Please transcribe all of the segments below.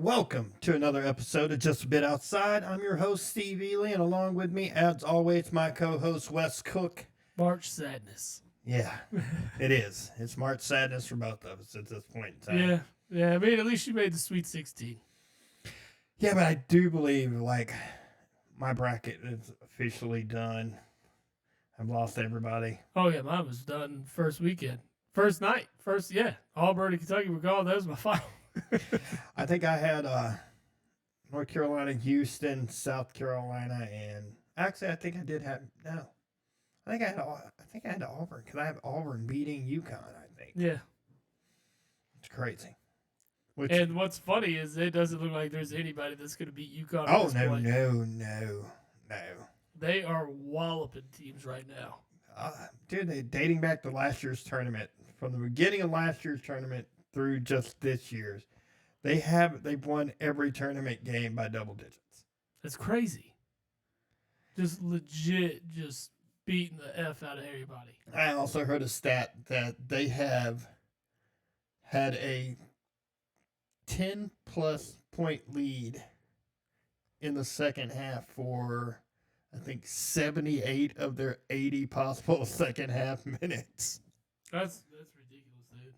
Welcome to another episode of Just a Bit Outside. I'm your host, Steve Ely, and along with me, as always, my co host, Wes Cook. March Sadness. Yeah, it is. It's March Sadness for both of us at this point in time. Yeah. I mean, at least you made the Sweet 16. Yeah, but I do believe, my bracket is officially done. I've lost everybody. Oh, yeah, mine was done first weekend. First night. Auburn and Kentucky were gone. That was my final. I think I had North Carolina, Houston, South Carolina, and actually, I think I did have no. I think I had Auburn because I have Auburn beating UConn. I think. Yeah. It's crazy. And what's funny is it doesn't look like there's anybody that's going to beat UConn. Oh at this point. no! They are walloping teams right now. Dude, dating back to last year's tournament, from the beginning of last year's tournament through just this year's, they've won every tournament game by double digits. That's crazy. Just legit, just beating the F out of everybody. I also heard a stat that they have had a 10-plus point lead in the second half for, I think, 78 of their 80 possible second half minutes. That's ridiculous, dude.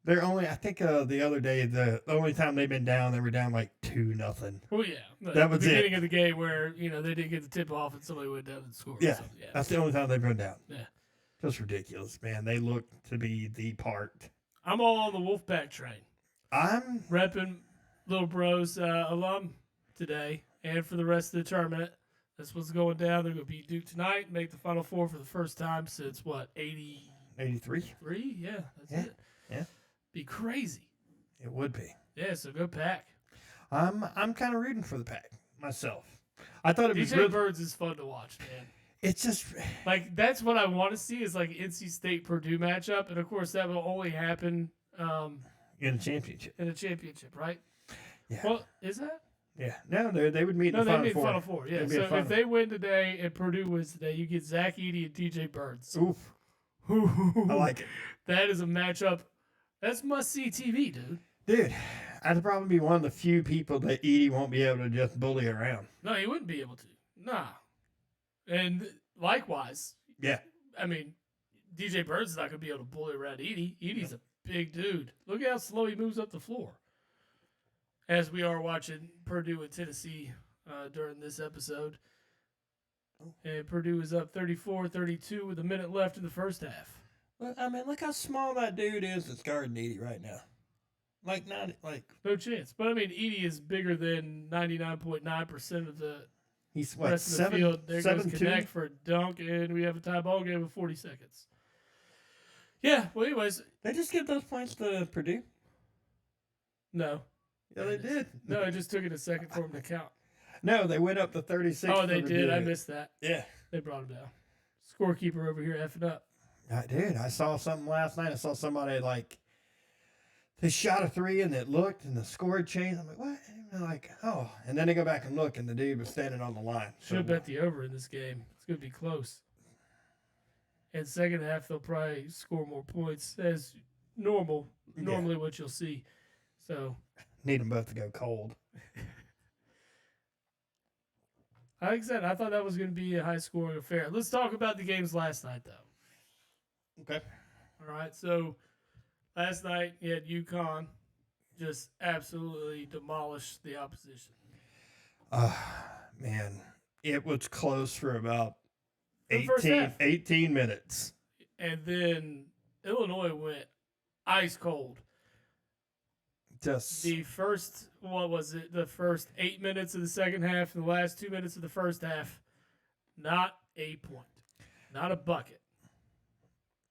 They're only, I think the other day, the only time they've been down, they were down 2-0. Well, yeah. That was the beginning it. of the game where, they didn't get the tip off and somebody went down and scored. Yeah. That's the only time they've been down. Yeah. Just ridiculous, man. They look to be the part. I'm all on the Wolfpack train. I'm repping Little Bros alum today and for the rest of the tournament. That's what's going down. They're going to beat Duke tonight, make the Final Four for the first time since, 83? 3? Yeah, that's it. Yeah. Be crazy. It would be. Yeah, so go Pack. I'm kind of rooting for the Pack myself. I thought it'd be DJ Birds is fun to watch, man. It's just that's what I want to see is NC State Purdue matchup, and of course that will only happen in a championship. In a championship, right? Yeah. Well, is that? Yeah. No, they would meet in the Final Four. Yeah. So if they win today and Purdue wins today, you get Zach Edey and DJ Birds. Oof. I like it. That is a matchup. That's must-see TV, dude. Dude, I'd probably be one of the few people that Edey won't be able to just bully around. No, he wouldn't be able to. Nah. And likewise. Yeah. I mean, DJ Bird's not going to be able to bully around Edey. Edey's a big dude. Look at how slow he moves up the floor. As we are watching Purdue and Tennessee during this episode. And Purdue is up 34-32 with a minute left in the first half. Look how small that dude is that's guarding Edey right now. No chance. But, Edey is bigger than 99.9% of the rest of the field. There goes 7'2"? Connect for a dunk, and we have a tie ball game of 40 seconds. Yeah, well, anyways. They just give those points to Purdue? No. Yeah, they did. No, it just took it a second for them to count. No, they went up to 36. Oh, they did. I missed that. Yeah. They brought him down. Scorekeeper over here effing up. Dude, I saw something last night. I saw somebody they shot a three and it looked and the score changed. I'm like, what? And and then they go back and look and the dude was standing on the line. Should have bet the over in this game. It's going to be close. And second half, they'll probably score more points as normal. Normally what you'll see. So need them both to go cold. Like I said, I thought that was going to be a high-scoring affair. Let's talk about the games last night, though. Okay. All right, so last night you had UConn just absolutely demolish the opposition. Man, it was close for about The 18 minutes. And then Illinois went ice cold. Just the first, the first 8 minutes of the second half and the last 2 minutes of the first half, not a point. Not a bucket.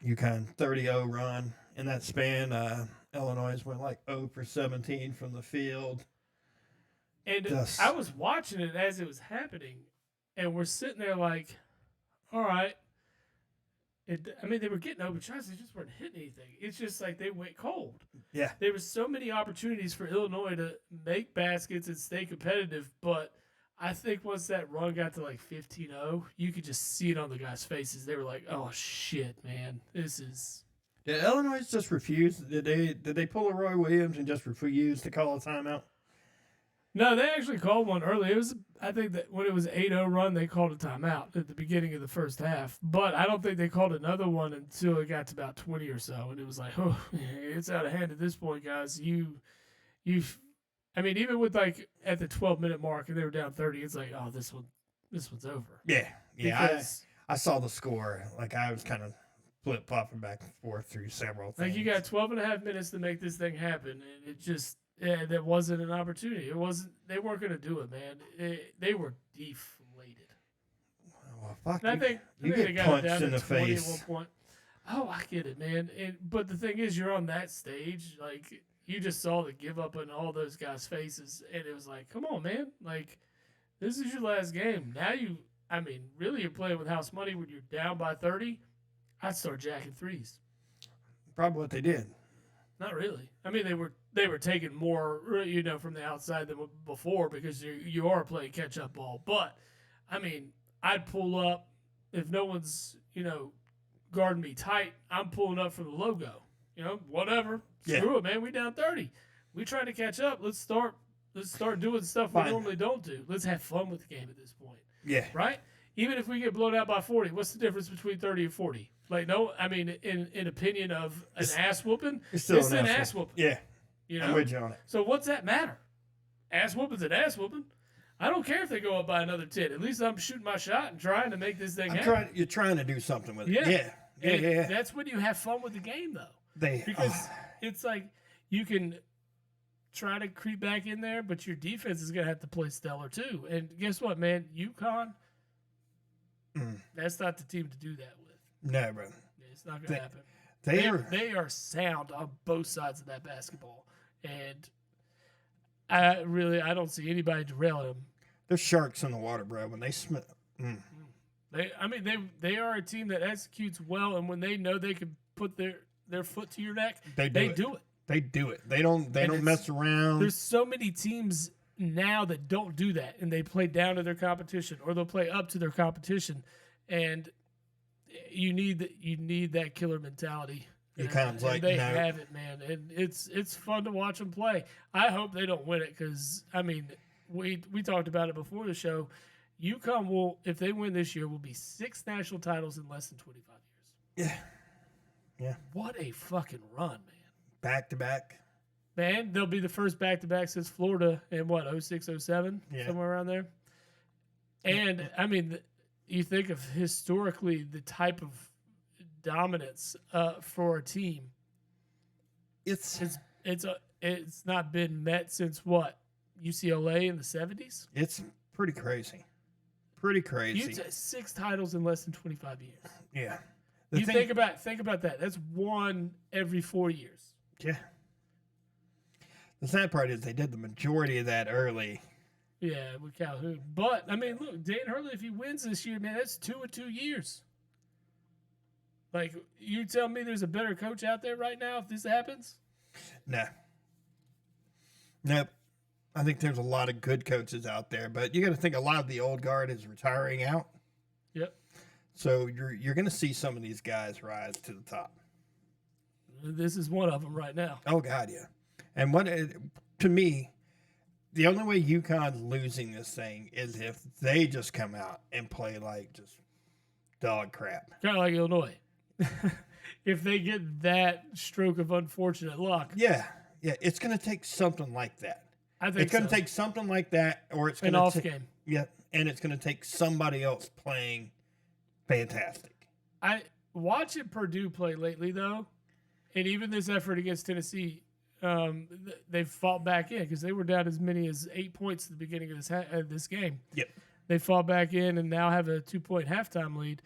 UConn 30-0 run in that span. Illinois went 0 for 17 from the field. And I was watching it as it was happening, and we're sitting there all right. They were getting open shots. They just weren't hitting anything. It's just they went cold. Yeah. There were so many opportunities for Illinois to make baskets and stay competitive, but I think once that run got to 15-0, you could just see it on the guys' faces. They were like, oh, shit, man. This is Did Illinois just refuse? Did they pull a Roy Williams and just refuse to call a timeout? No, they actually called one early. It was, I think that when it was 8-0 run, they called a timeout at the beginning of the first half. But I don't think they called another one until it got to about 20 or so, and it was like, oh, it's out of hand at this point, guys. I mean, even with like at the 12-minute mark and they were down 30, it's like, oh, this one's over. Yeah. Because, I saw the score. Like I was kind of flip flopping back and forth through several things. like, you got 12 and a half minutes to make this thing happen, and it just. Yeah, that wasn't an opportunity. It wasn't. They weren't going to do it, man. They were deflated. Well, fuck And I think you they get got it punched down in to the 20 face. at one point. Oh, I get it, man. But the thing is, you're on that stage. Like, you just saw the give up in all those guys' faces, and it was like, come on, man. Like, this is your last game. Now really, you're playing with house money when you're down by 30. I'd start jacking threes. Probably what they did. Not really. I mean, they were taking more, from the outside than before because you are playing catch up ball. But I mean, I'd pull up if no one's guarding me tight. I'm pulling up from the logo. Whatever. Yeah. Screw it, man. We down 30. We trying to catch up. Let's start doing stuff we Fine. normally don't do. Let's have fun with the game at this point, Yeah. right? Even if we get blown out by 40, what's the difference between 30 and 40? Like, no, I mean, in opinion of an ass whooping, It's still it's an ass whooping. Yeah. You I'm know? with you on it. So what's that matter? Ass whooping's an ass whooping. I don't care if they go up by another 10. At least I'm shooting my shot and trying to make this thing happen. You're trying to do something with it. Yeah. Yeah. And Yeah. That's when you have fun with the game, though. They Because it's like you can try to creep back in there, but your defense is going to have to play stellar, too. And guess what, man? UConn, that's not the team to do that with. no, bro. It's not going to happen. They are They are sound on both sides of that basketball. And I don't see anybody derailing them. they're sharks in the water, bro. When they They are a team that executes well, and when they know they can put their foot to your neck, They do it. it. They do it. They don't it's- mess around. There's so many teams now that don't do that, and they play down to their competition, or they'll play up to their competition, and you need that killer mentality. UConn's And like, they no. have it, man, and it's fun to watch them play. I hope they don't win it because we talked about it before the show. UConn will, if they win this year, will be 6 national titles in less than 25 years. Yeah. What a fucking run, man. Back to back. Man, they'll be the first back-to-back since Florida in 06, 07, Yeah. somewhere around there. And you think of historically the type of dominance for a team. It's It's not been met since what, UCLA in the 70s. it's pretty crazy. Pretty crazy. You 6 titles in less than 25 years. Yeah. Think about that. That's one every 4 years. Yeah. The sad part is they did the majority of that early. Yeah, with Calhoun. But look, Dan Hurley, if he wins this year, man, that's 2 in 2 years. Like, you tell me there's a better coach out there right now if this happens? No. Nope. I think there's a lot of good coaches out there, but you got to think a lot of the old guard is retiring out. Yep. So you're going to see some of these guys rise to the top. This is one of them right now. Oh God, yeah. And to me, the only way UConn's losing this thing is if they just come out and play like just dog crap. Kind of like Illinois. If they get that stroke of unfortunate luck, Yeah, it's going to take something like that. I think It's going to so. take something like that, or it's going An to off take game. Yeah, and it's going to take somebody else playing fantastic. I watching Purdue play lately though, and even this effort against Tennessee, they've fought back in because they were down as many as 8 points at the beginning of this game. Yep. They fought back in and now have a 2-point halftime lead.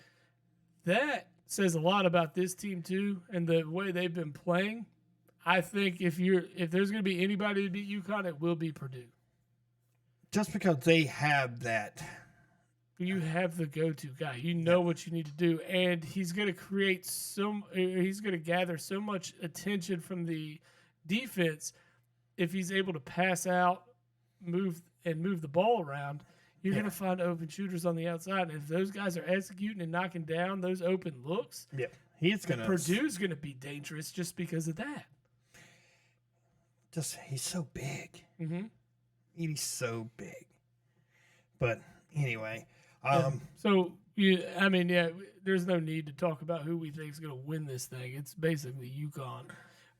That says a lot about this team too, and the way they've been playing. I think if there's going to be anybody to beat UConn, it will be Purdue. Just because they have that. You have the go-to guy. You know what you need to do, and he's going to he's going to gather so much attention from the defense if he's able to pass out, move the ball around. You're going to find open shooters on the outside, and if those guys are executing and knocking down those open looks, Yep. He's gonna Purdue's going to be dangerous just because of that. he's so big. Mm-hmm. He's so big. But anyway, So there's no need to talk about who we think is going to win this thing. It's basically UConn.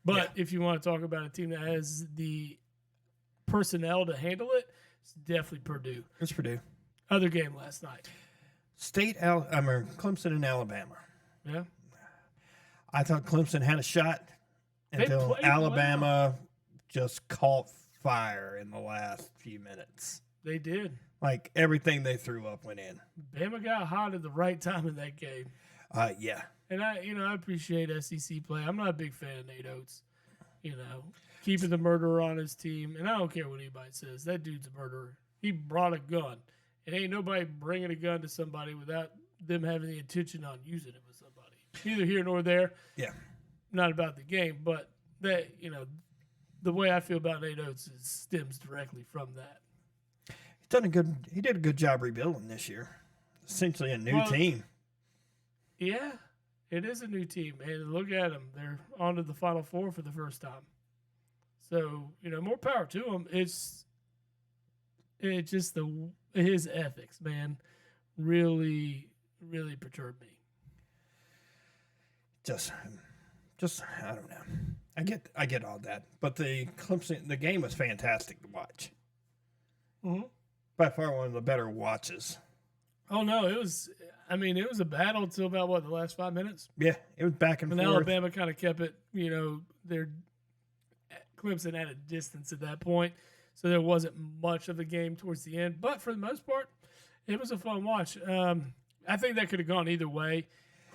But if you want to talk about a team that has the personnel to handle it, it's definitely Purdue. it's Purdue. Other game last night. Clemson and Alabama. Yeah. I thought Clemson had a shot until played Alabama just caught fire in the last few minutes. They did. Like everything they threw up went in. Bama got hot at the right time in that game. Yeah. And I appreciate SEC play. I'm not a big fan of Nate Oates. Keeping the murderer on his team. And I don't care what anybody says. That dude's a murderer. He brought a gun. It ain't nobody bringing a gun to somebody without them having the intention on using it with somebody. Neither here nor there. Yeah. Not about the game, but that, the way I feel about Nate Oates stems directly from that. He did a good job rebuilding this year. Essentially a new team. Yeah, it is a new team, and look at them. They're on to the Final Four for the first time. So, more power to them. It's just his ethics, man, really, really perturbed me. Just I don't know. I get all that, but the game was fantastic to watch. Mm-hmm. By far one of the better watches. Oh no, it was a battle until about the last 5 minutes. Yeah, it was back and And forth. Alabama kind of kept it, they're Clemson at a distance at that point, so there wasn't much of the game towards the end. But for the most part, it was a fun watch. I think that could have gone either way.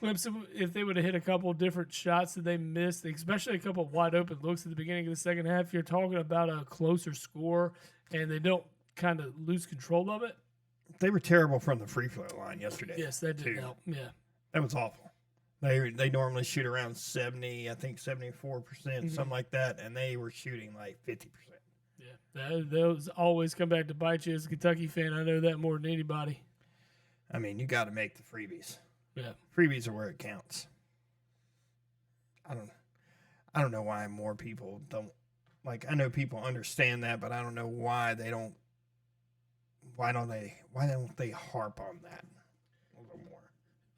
Clemson, if they would have hit a couple of different shots that they missed, especially a couple of wide open looks at the beginning of the second half, you're talking about a closer score, and they don't kind of lose control of it. They were terrible from the free throw line yesterday. Yes, that didn't help. Yeah. That was awful. They normally shoot around 70, I think 74%, something like that, and they were shooting like 50%. Yeah, those always come back to bite you as a Kentucky fan. I know that more than anybody. I mean, you got to make the freebies. Yeah. Freebies are where it counts. I don't know why more people don't, like, I know people understand that, but I don't know why they don't. Why don't they harp on that a little more?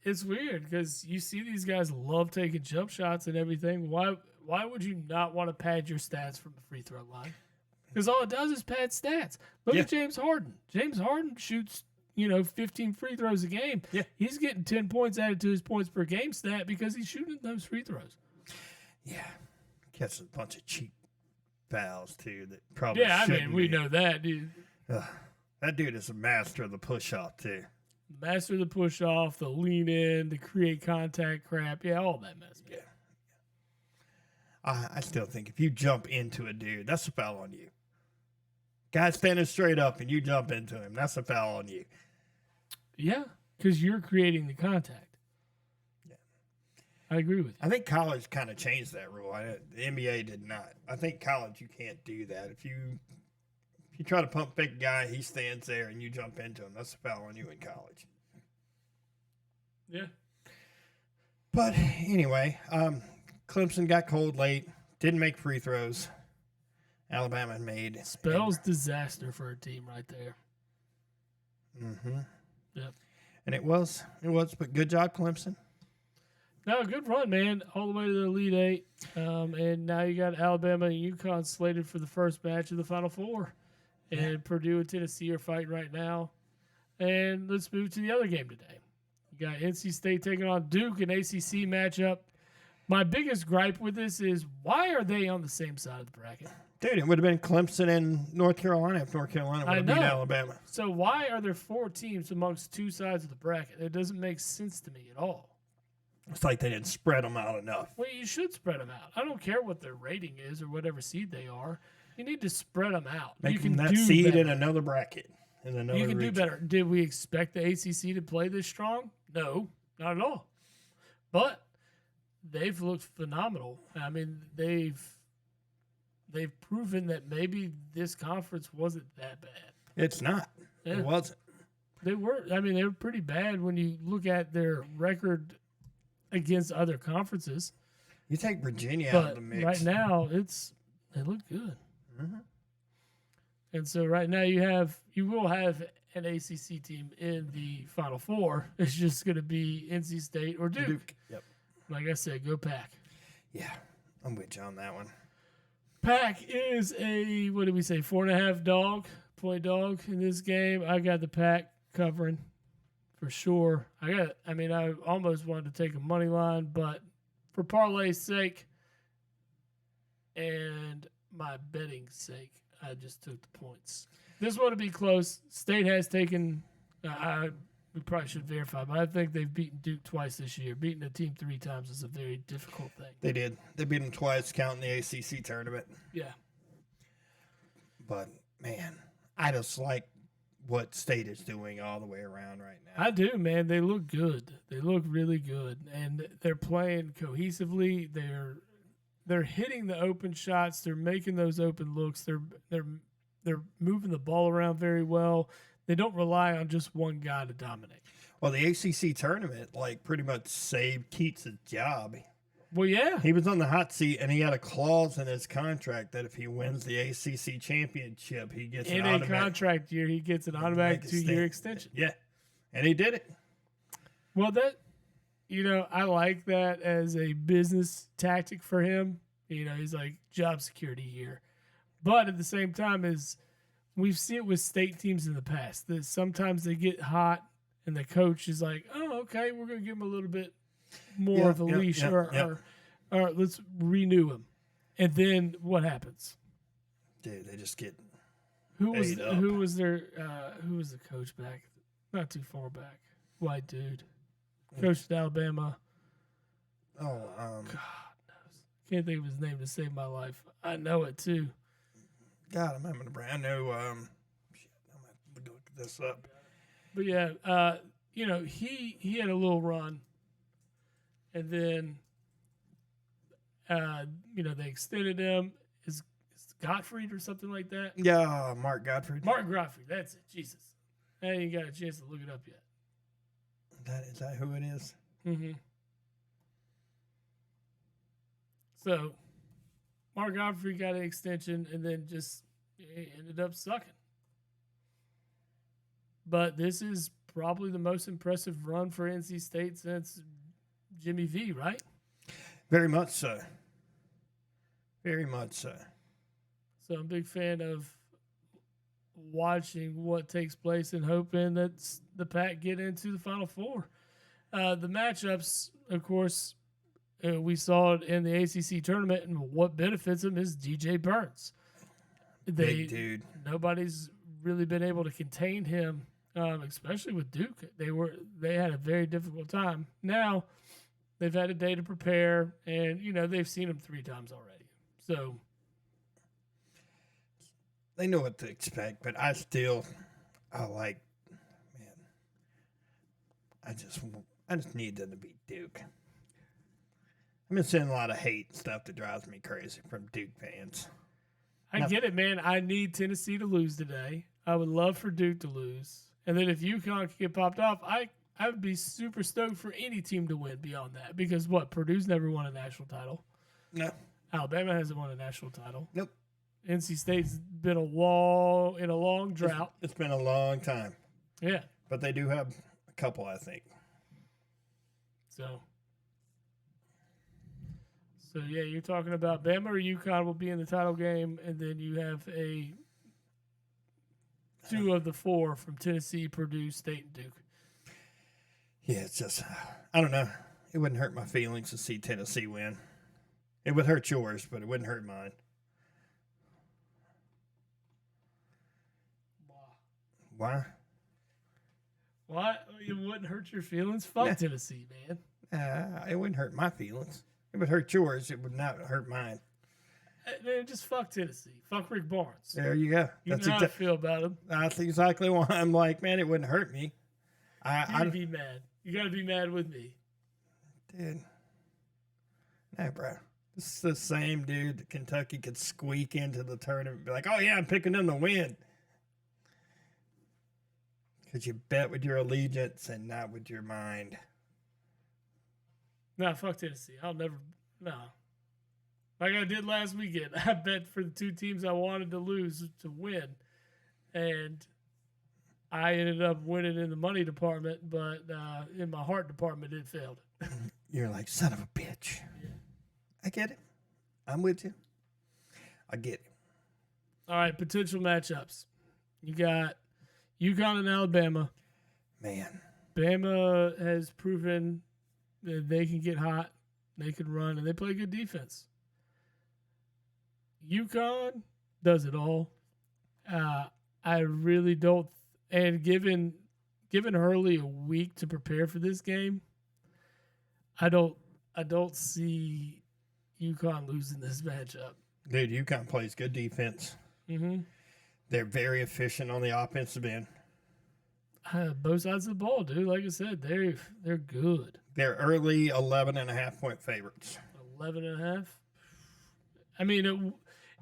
It's weird because you see these guys love taking jump shots and everything. Why would you not want to pad your stats from the free throw line? Because all it does is pad stats. Look at James Harden. James Harden shoots 15 free throws a game. Yeah. He's getting 10 points added to his points per game stat because he's shooting those free throws. Yeah. Catches a bunch of cheap fouls too that probably we know that, dude. That dude is a master of the push-off, too. Master the push-off, the lean-in, the create contact crap. Yeah, all that mess. Yeah. I still think if you jump into a dude, that's a foul on you. Guy standing straight up and you jump into him, that's a foul on you. Yeah, because you're creating the contact. Yeah. I agree with you. I think college kind of changed that rule. The NBA did not. I think college, you can't do that. If you try to pump fake a guy, he stands there and you jump into him. That's a foul on you in college. Yeah. But anyway, Clemson got cold late, didn't make free throws. Alabama made. Spells disaster for a team right there. Mm-hmm. Yep. And it was, but good job, Clemson. No, good run, man. All the way to the Elite Eight. And now you got Alabama and UConn slated for the first match of the Final Four. And Purdue and Tennessee are fighting right now. And let's move to the other game today. You got NC State taking on Duke, an ACC matchup. My biggest gripe with this is why are they on the same side of the bracket? Dude, it would have been Clemson and North Carolina if North Carolina would have beat Alabama. So why are there 4 teams amongst 2 sides of the bracket? It doesn't make sense to me at all. It's like they didn't spread them out enough. Well, you should spread them out. I don't care what their rating is or whatever seed they are. You need to spread them out. Make them that seed in another bracket. In another You can region. do better. Did we expect the ACC to play this strong? No, not at all. But they've looked phenomenal. I mean, they've proven that maybe this conference wasn't that bad. It's not. Yeah. It wasn't. They were. I mean, they were pretty bad when you look at their record against other conferences. You take Virginia out of But the mix. right now, they look good. Mhm. And so right now you will have an ACC team in the Final Four. It's just going to be NC State or Duke. Yep. Like I said, go Pack. Yeah, I'm with you on that one. Pack is a, what did we say, 4.5 point dog in this game. I got the Pack covering for sure. I almost wanted to take a money line, but for parlay's sake and my betting sake, I just took the points. This one to be close. State has taken, we probably should verify, but I think they've beaten Duke twice this year. Beating a team 3 times is a very difficult thing. They did. They beat them twice, counting the ACC tournament. Yeah. But, man, I just like what State is doing all the way around right now. I do, man. They look good. They look really good, and they're playing cohesively. They're hitting the open shots. They're making those open looks. They're moving the ball around very well. They don't rely on just one guy to dominate. Well, the ACC tournament, pretty much saved Keats' job. Well, yeah. He was on the hot seat, and he had a clause in his contract that if he wins the ACC championship, he gets In an a automatic contract year, he gets an automatic 2-year extension. Yeah, and he did it. Well, I like that as a business tactic for him. He's like job security here. But at the same time, we've seen it with state teams in the past, that sometimes they get hot and the coach is like, oh, okay, we're going to give him a little bit more of a leash or let's renew him. And then what happens? Dude, they just get Who was ate up. who was the coach back? Not too far back. White dude. Coached at Alabama. Oh, God knows. Can't think of his name to save my life. I know it too. God, I'm having a brand new. Shit, I'm gonna have to look this up. But yeah, he had a little run, and then they extended him. Is Gottfried or something like that? Yeah, Mark Gottfried. Mark Gottfried. That's it. Jesus, I ain't got a chance to look it up yet. Is that who it is? Mm-hmm. So, Mark Gottfried got an extension and then just ended up sucking. But this is probably the most impressive run for NC State since Jimmy V, right? Very much so. Very much so. So I'm a big fan of watching what takes place and hoping that the Pack get into the Final Four. The matchups, of course, we saw it in the ACC tournament, and what benefits them is DJ Burns. Big dude. Nobody's really been able to contain him, especially with Duke. They had a very difficult time. Now they've had a day to prepare, and they've seen him 3 times already. So They know what to expect, but I like, man. I just need them to beat Duke. I've been seeing a lot of hate and stuff that drives me crazy from Duke fans. I get it, man. I need Tennessee to lose today. I would love for Duke to lose. And then if UConn could get popped off, I would be super stoked for any team to win beyond that. Because Purdue's never won a national title. No. Alabama hasn't won a national title. Nope. NC State's been in a long drought. It's been a long time. Yeah. But they do have a couple, I think. So yeah, you're talking about Bama or UConn will be in the title game, and then you have 2 of the 4 from Tennessee, Purdue, State, and Duke. Yeah, it's just, I don't know. It wouldn't hurt my feelings to see Tennessee win. It would hurt yours, but it wouldn't hurt mine. Why? Why? It wouldn't hurt your feelings? Fuck Nah. Tennessee, man. It wouldn't hurt my feelings. It would hurt yours. It would not hurt mine. Man, just fuck Tennessee. Fuck Rick Barnes. There you go. You know how I feel about him. That's exactly why I'm like, man, it wouldn't hurt me. You'd be mad. You got to be mad with me. Dude. Nah, bro. This is the same dude that Kentucky could squeak into the tournament and be like, oh, yeah, I'm picking them to win. Because you bet with your allegiance and not with your mind. Nah, fuck Tennessee. I'll never. No. Like I did last weekend. I bet for the two teams I wanted to lose to win. And I ended up winning in the money department, but in my heart department, it failed. You're like, son of a bitch. Yeah. I get it. I'm with you. I get it. All right, potential matchups. You got UConn and Alabama. Man. Bama has proven that they can get hot, they can run, and they play good defense. UConn does it all. I really don't, and given Hurley a week to prepare for this game, I don't see UConn losing this matchup. Dude, UConn plays good defense. Mm-hmm. They're very efficient on the offensive end. Both sides of the ball, dude. Like I said, they're good. They're early 11.5-point favorites. 11.5. I mean,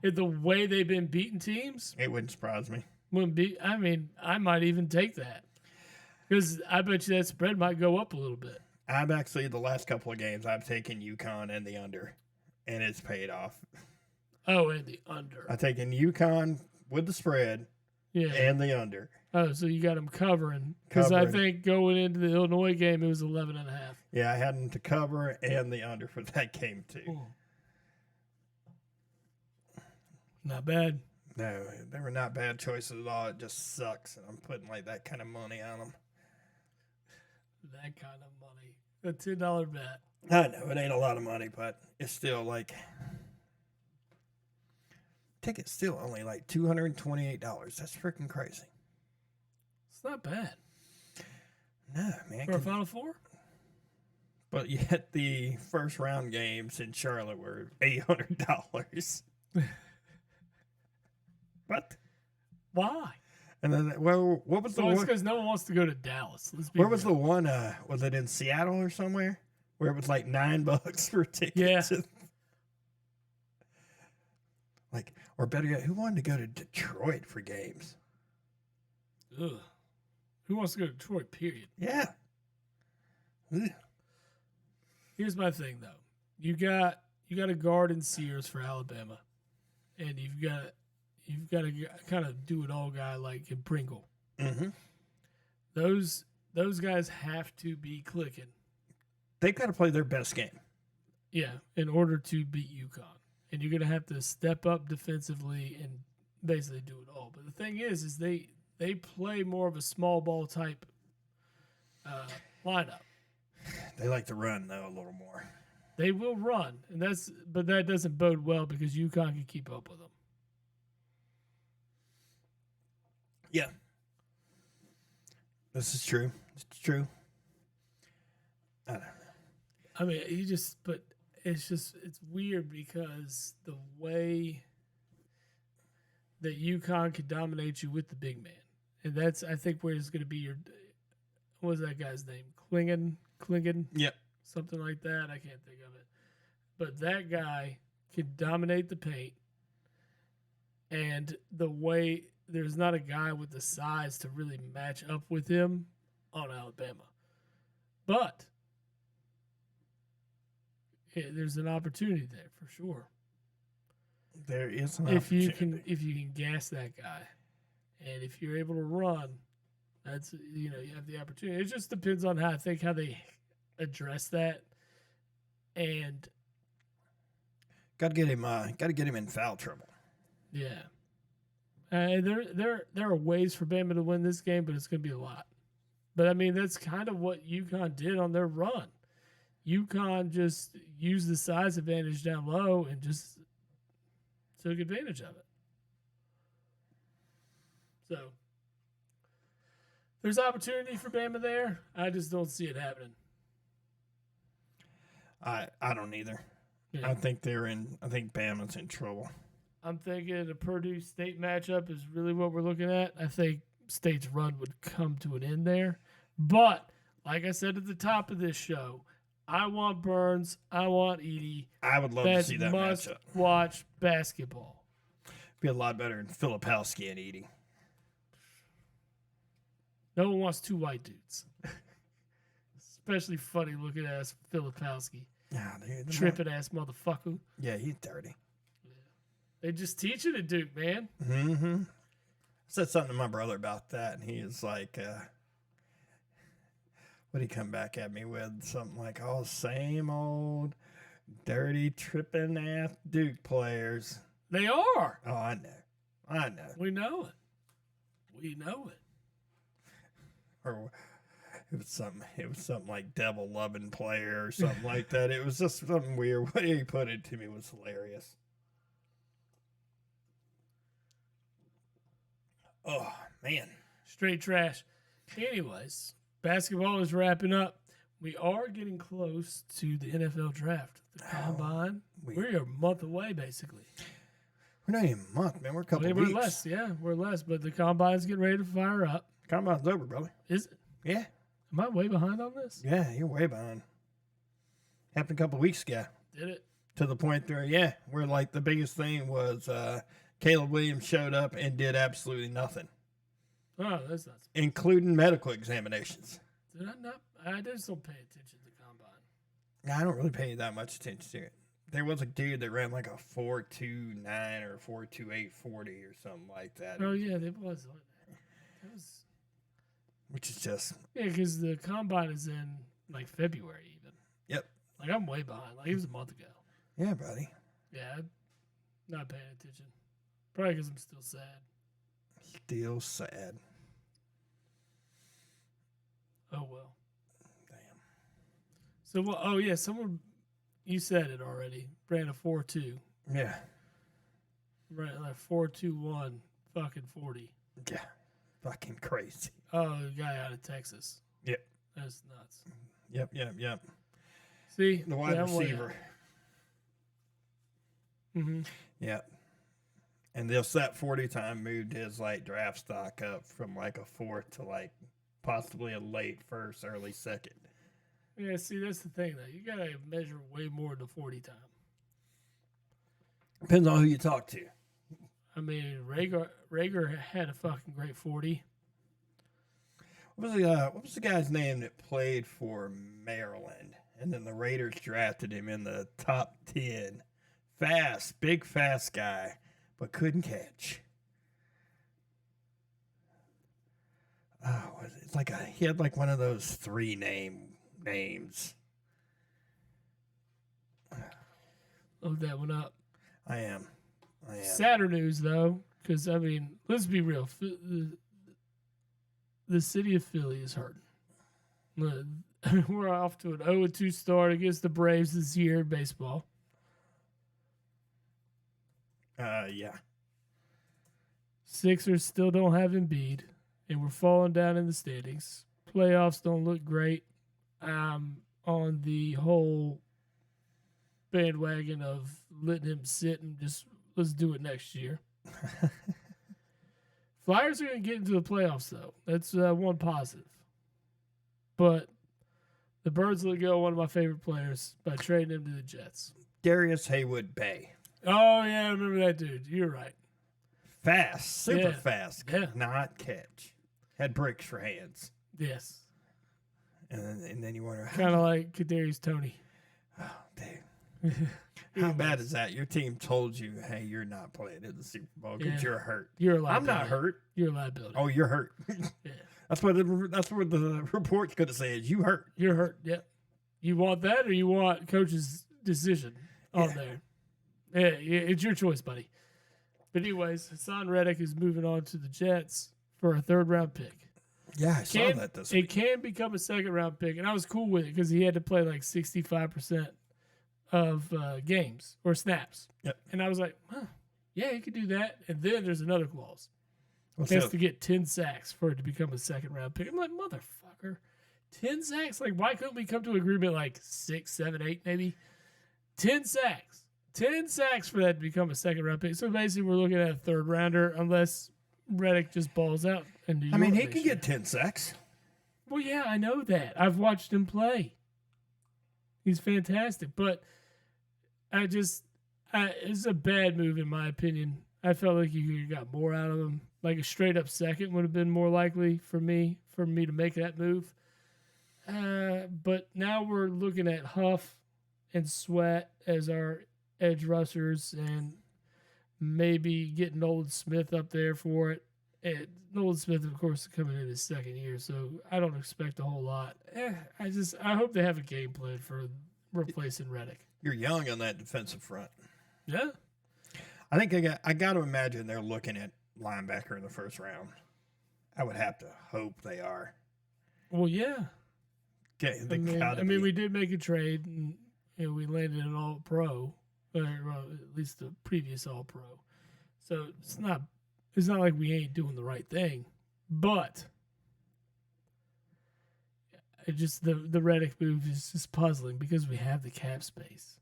the way they've been beating teams, It wouldn't surprise me. wouldn't be. I mean, I might even take that because I bet you that spread might go up a little bit. I've actually, the last couple of games, I've taken UConn and the under, and it's paid off. Oh, and the under. I've taken UConn with the spread Yeah. and the under. Oh, so you got them covering because I Covering. think going into the Illinois game it was 11.5. Yeah, I had them to cover and the under for that game, too. Not bad. No, they were not bad choices at all. It just sucks, and I'm putting like that kind of money on them. That kind of money. A $10 bet. I know it ain't a lot of money, but it's still like ticket's still only like $228. That's freaking crazy. It's not bad No, man. for a Final Four. But yet the first round games in Charlotte were $800. What? Why? And then, well, what was the So it's one? because no one wants to go to Dallas. Let's be Where was the real. one? Was it in Seattle or somewhere? Where it was like $9 for tickets. Yeah. Like, or better yet, who wanted to go to Detroit for games? Ugh. Who wants to go to Detroit? Period. Yeah. Ugh. Here's my thing though. You got a guard in Sears for Alabama, and you've got a kind of do it all guy like in Pringle. Mm-hmm. Those guys have to be clicking. They've got to play their best game. Yeah, in order to beat UConn. And you're going to have to step up defensively and basically do it all. But the thing is they play more of a small ball type lineup. They like to run, though, a little more. They will run, but that doesn't bode well because UConn can keep up with them. Yeah. This is true. It's true. I don't know. I mean, it's weird because the way that UConn could dominate you with the big man, and that's I think where it's going to be your, what was that guy's name? Klingon, Yep. something like that. I can't think of it, but that guy could dominate the paint, and the way there's not a guy with the size to really match up with him on Alabama, but. Yeah, there's an opportunity there for sure. There is an If you opportunity. can gas that guy, and if you're able to run, that's you have the opportunity. It just depends on how they address that, and Got to get him in foul trouble. yeah, there are ways for Bama to win this game, but it's going to be a lot. But I mean, that's kind of what UConn did on their run. UConn just used the size advantage down low and just took advantage of it. So there's opportunity for Bama there. I just don't see it happening. I don't either. Yeah. I think Bama's in trouble. I'm thinking the Purdue State matchup is really what we're looking at. I think State's run would come to an end there. But like I said at the top of this show, I want Burns. I want Edey. I would love to That's see that must matchup. watch basketball. Be a lot better than Filipowski and Edey. No one wants two white dudes. especially funny looking ass Filipowski. Yeah, dude. Tripping ass motherfucker. Yeah, he's dirty. They just teach it at Duke, man. Mm-hmm. I said something to my brother about that, and he was like, what did he come back at me with? Something like, oh, same old dirty, tripping ass Duke players. They are. Oh, I know. We know it. Or it was something like devil loving player or something like that. It was just something weird. What he put it to me was hilarious. Oh man. Straight trash. Anyways, basketball is wrapping up. We are getting close to the NFL draft. The combine. We're a month away, basically. We're not even a month, man. We're a couple We're weeks. less, yeah. We're less, but the combine's getting ready to fire up. Combine's over, brother. Is it? Yeah. Am I way behind on this? Yeah, you're way behind. Happened a couple weeks ago. Did it? To the point where like the biggest thing was Caleb Williams showed up and did absolutely nothing, Oh, that's not. including medical examinations. Did I not? I just don't pay attention to the combine. Now, I don't really pay that much attention to it. There was a dude that ran like a 4.29 or 4.28 40 or something like that. Oh yeah, there was. That was. Which is just Yeah, because the combine is in like February even. Yep. Like I'm way behind. Like it was a month ago. yeah, buddy. Yeah, I'm not paying attention. Probably because I'm still sad. Still sad. Oh well. Damn. So well, oh yeah, someone you said it already. Ran a 4.2. Yeah. Ran like 4.21 fucking 40. Yeah. Fucking crazy. Oh, the guy out of Texas. Yep. That's nuts. Yep. See, The wide receiver. Mm-hmm. Yep. And this that 40 time moved his like draft stock up from like a fourth to like possibly a late first, early second. Yeah, see, that's the thing though. You gotta measure way more than the 40 time. Depends on who you talk to. I mean, Rager had a fucking great 40. What was the guy's name that played for Maryland? And then the Raiders drafted him in the top 10. Fast, big fast guy, but couldn't catch. Oh, it's like he had like one of those three names. Load that one up. I am. Sadder news though, because I mean, let's be real. The city of Philly is hurting. We're off to an 0-2 start against the Braves this year in baseball. Yeah. Sixers still don't have Embiid, and we're falling down in the standings. Playoffs don't look great. I'm on the whole bandwagon of letting him sit and just let's do it next year. Flyers are going to get into the playoffs, though. That's one positive. But the Birds let go one of my favorite players by trading him to the Jets. Darius Haywood Bay. Oh, yeah, I remember that dude. You're right. Fast, super Yeah. fast. Yeah. Could not catch. Had bricks for hands. Yes. And then you wonder, Kind of like Kadarius Toney. oh, damn. How bad is that? Your team told you, hey, you're not playing in the Super Bowl because Yeah. you're hurt. You're a I'm liability. not hurt. You're a liability. Oh, you're hurt. Yeah. That's what the report's going to say is you hurt. You're hurt. Yep. You want that or you want coach's decision on there? Yeah, it's your choice, buddy. But anyways, Hassan Reddick is moving on to the Jets for a 3rd round pick. Yeah, I saw that this week. It can become a 2nd round pick, and I was cool with it because he had to play like 65% of games or snaps. Yep. And I was like, huh, yeah, he could do that. And then there's another clause. What's He has up? to get 10 sacks for it to become a 2nd round pick. I'm like, motherfucker. 10 sacks? Like, why couldn't we come to an agreement like 6, 7, 8 maybe? 10 sacks. 10 sacks for that to become a 2nd round pick. So basically, we're looking at a 3rd rounder unless Reddick just balls out. In New I mean, York he this can year. get 10 sacks. Well, yeah, I know that. I've watched him play. He's fantastic. But it's a bad move in my opinion. I felt like you could have got more out of him. Like a straight up 2nd would have been more likely for me to make that move. But now we're looking at Huff and Sweat as our edge rushers, and maybe getting Nolan Smith up there for it. And Nolan Smith, of course, is coming in his second year, so I don't expect a whole lot. I hope they have a game plan for replacing Reddick. You're young on that defensive front. Yeah. I think I got to imagine they're looking at linebacker in the first round. I would have to hope they are. Well, yeah. Okay, I mean, we did make a trade, and we landed an All-Pro, or at least the previous All-Pro. So it's not like we ain't doing the right thing, but it just the Reddick move is just puzzling because we have the cap space.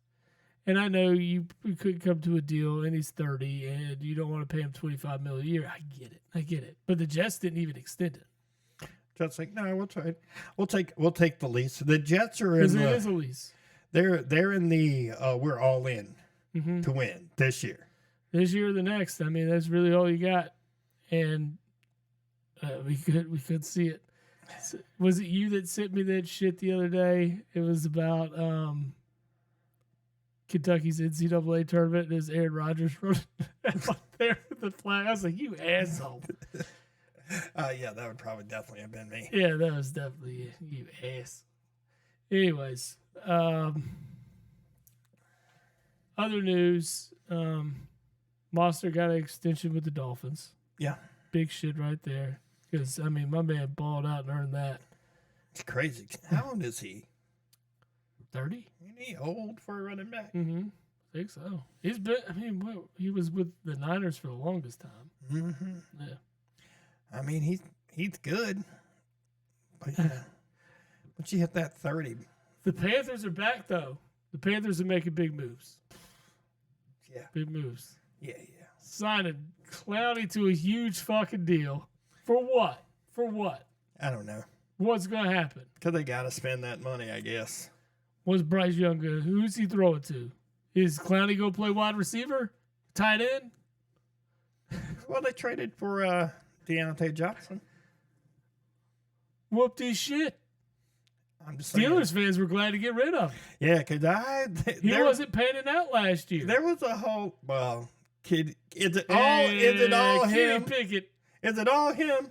And I know we could come to a deal, and he's 30, and you don't want to pay him $25 million a year. I get it. But the Jets didn't even extend it. Jets like, no, we'll try it. We'll take the lease. The Jets are in Because it is a lease. They're in the we're all in Mm-hmm. to win this year. This year or the next. I mean, that's really all you got. And we could see it. Was it you that sent me that shit the other day? It was about Kentucky's NCAA tournament, and there's Aaron Rodgers running out there with the flag. I was like, you asshole. Yeah, that would probably definitely have been me. Yeah, that was definitely you ass. Anyways, other news, Monster got an extension with the Dolphins. Yeah. Big shit right there. Because, I mean, my man balled out and earned that. It's crazy. How old is he? 30? Ain't he old for a running back? Mm-hmm. I think so. He's been, I mean, he was with the Niners for the longest time. Mm-hmm. Yeah. I mean, he's good. But yeah, once you hit that 30. The Panthers are back, though. The Panthers are making big moves. Yeah. Big moves. Yeah. Signing Clowney to a huge fucking deal. For what? For what? I don't know. What's going to happen? Because they got to spend that money, I guess. What's Bryce Young good? Who's he throwing to? Is Clowney going to play wide receiver? Tight end? Well, they traded for Deontay Johnson. Whooped his shit. I'm just saying. Steelers fans were glad to get rid of him. Yeah, because He wasn't panning out last year. There was a whole, well, is it all Kenny him? Pickett. Is it all him?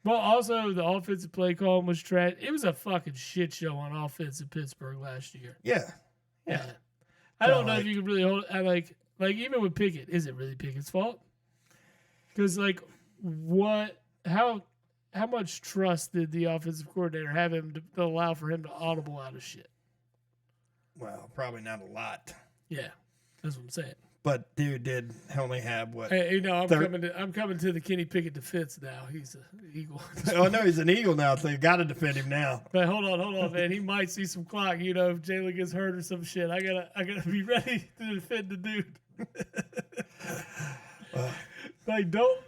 Well, also, the offensive play call was trash. It was a fucking shit show on offense in Pittsburgh last year. Yeah. I don't know if you can really hold. Like even with Pickett, is it really Pickett's fault? Because how much trust did the offensive coordinator have him to allow for him to audible out of shit? Well, probably not a lot. Yeah, that's what I'm saying. But dude did only have what? Hey, I'm coming to the Kenny Pickett defense now. He's an Eagle. Oh no, he's an Eagle now, so you got to defend him now. But hold on, man. He might see some clock. You know, if Jalen gets hurt or some shit, I gotta be ready to defend the dude. Like, don't.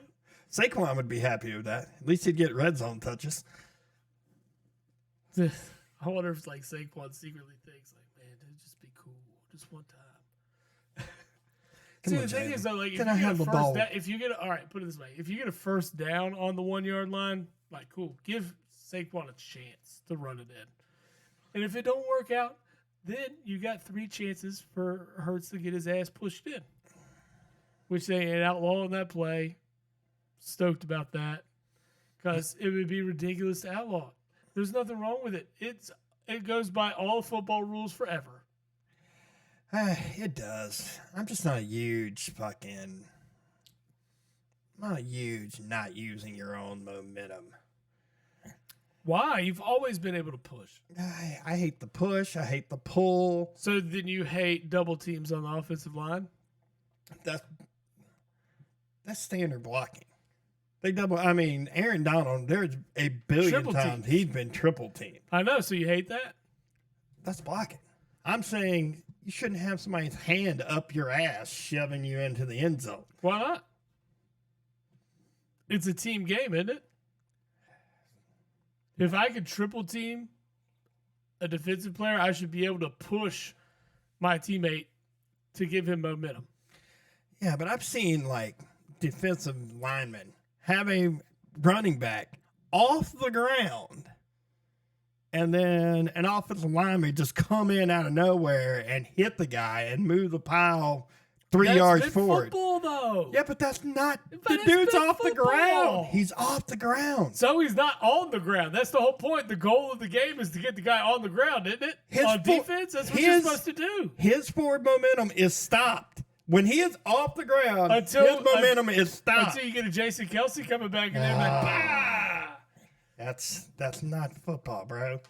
Saquon would be happy with that. At least he'd get red zone touches. I wonder if like Saquon secretly thinks like, man, it'd just be cool, just one time. See, the thing is though, like, if you get all right, put it this way: if you get a first down on the 1 yard line, like, cool, give Saquon a chance to run it in. And if it don't work out, then you got 3 chances for Hurts to get his ass pushed in, which they ain't outlawing that play. Stoked about that because it would be ridiculous to outlaw it. There's nothing wrong with it. It goes by all football rules forever. It does. I'm just not not using your own momentum. Why? You've always been able to push. I hate the push. I hate the pull. So then you hate double teams on the offensive line? That's standard blocking. Aaron Donald, there's a billion Triple times teams. he's been triple teamed. I know. So you hate that? That's blocking. I'm saying you shouldn't have somebody's hand up your ass shoving you into the end zone. Why not? It's a team game, isn't it? If I could triple team a defensive player, I should be able to push my teammate to give him momentum. Yeah, but I've seen like defensive linemen have a running back off the ground and then an offensive lineman just come in out of nowhere and hit the guy and move the pile 3 That's yards been forward. football, though. Yeah, but that's not. But The it's dude's been off the football. ground. He's off the ground. So he's not on the ground. That's the whole point. The goal of the game is to get the guy on the ground, isn't it? His On fo- defense, that's what you're his- supposed to do. His forward momentum is stopped. When he is off the ground, Until- his momentum is stopped. Until you get a Jason Kelsey coming back and they're like, bah! That's not football, bro.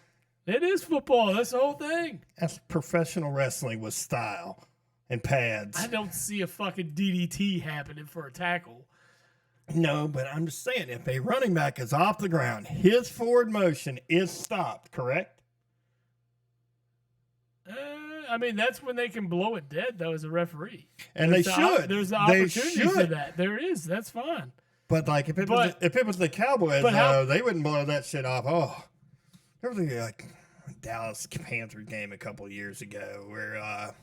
It is football. That's the whole thing. That's professional wrestling with style and pads. I don't see a fucking DDT happening for a tackle. No, but I'm just saying, if a running back is off the ground, his forward motion is stopped, correct? I mean, that's when they can blow it dead, though, as a referee. And There's they the should. There's the They opportunity for should. that. There is. That's fine. But like if it was the Cowboys, but how- they wouldn't blow that shit off. Oh, there was like a Dallas Panthers game a couple of years ago where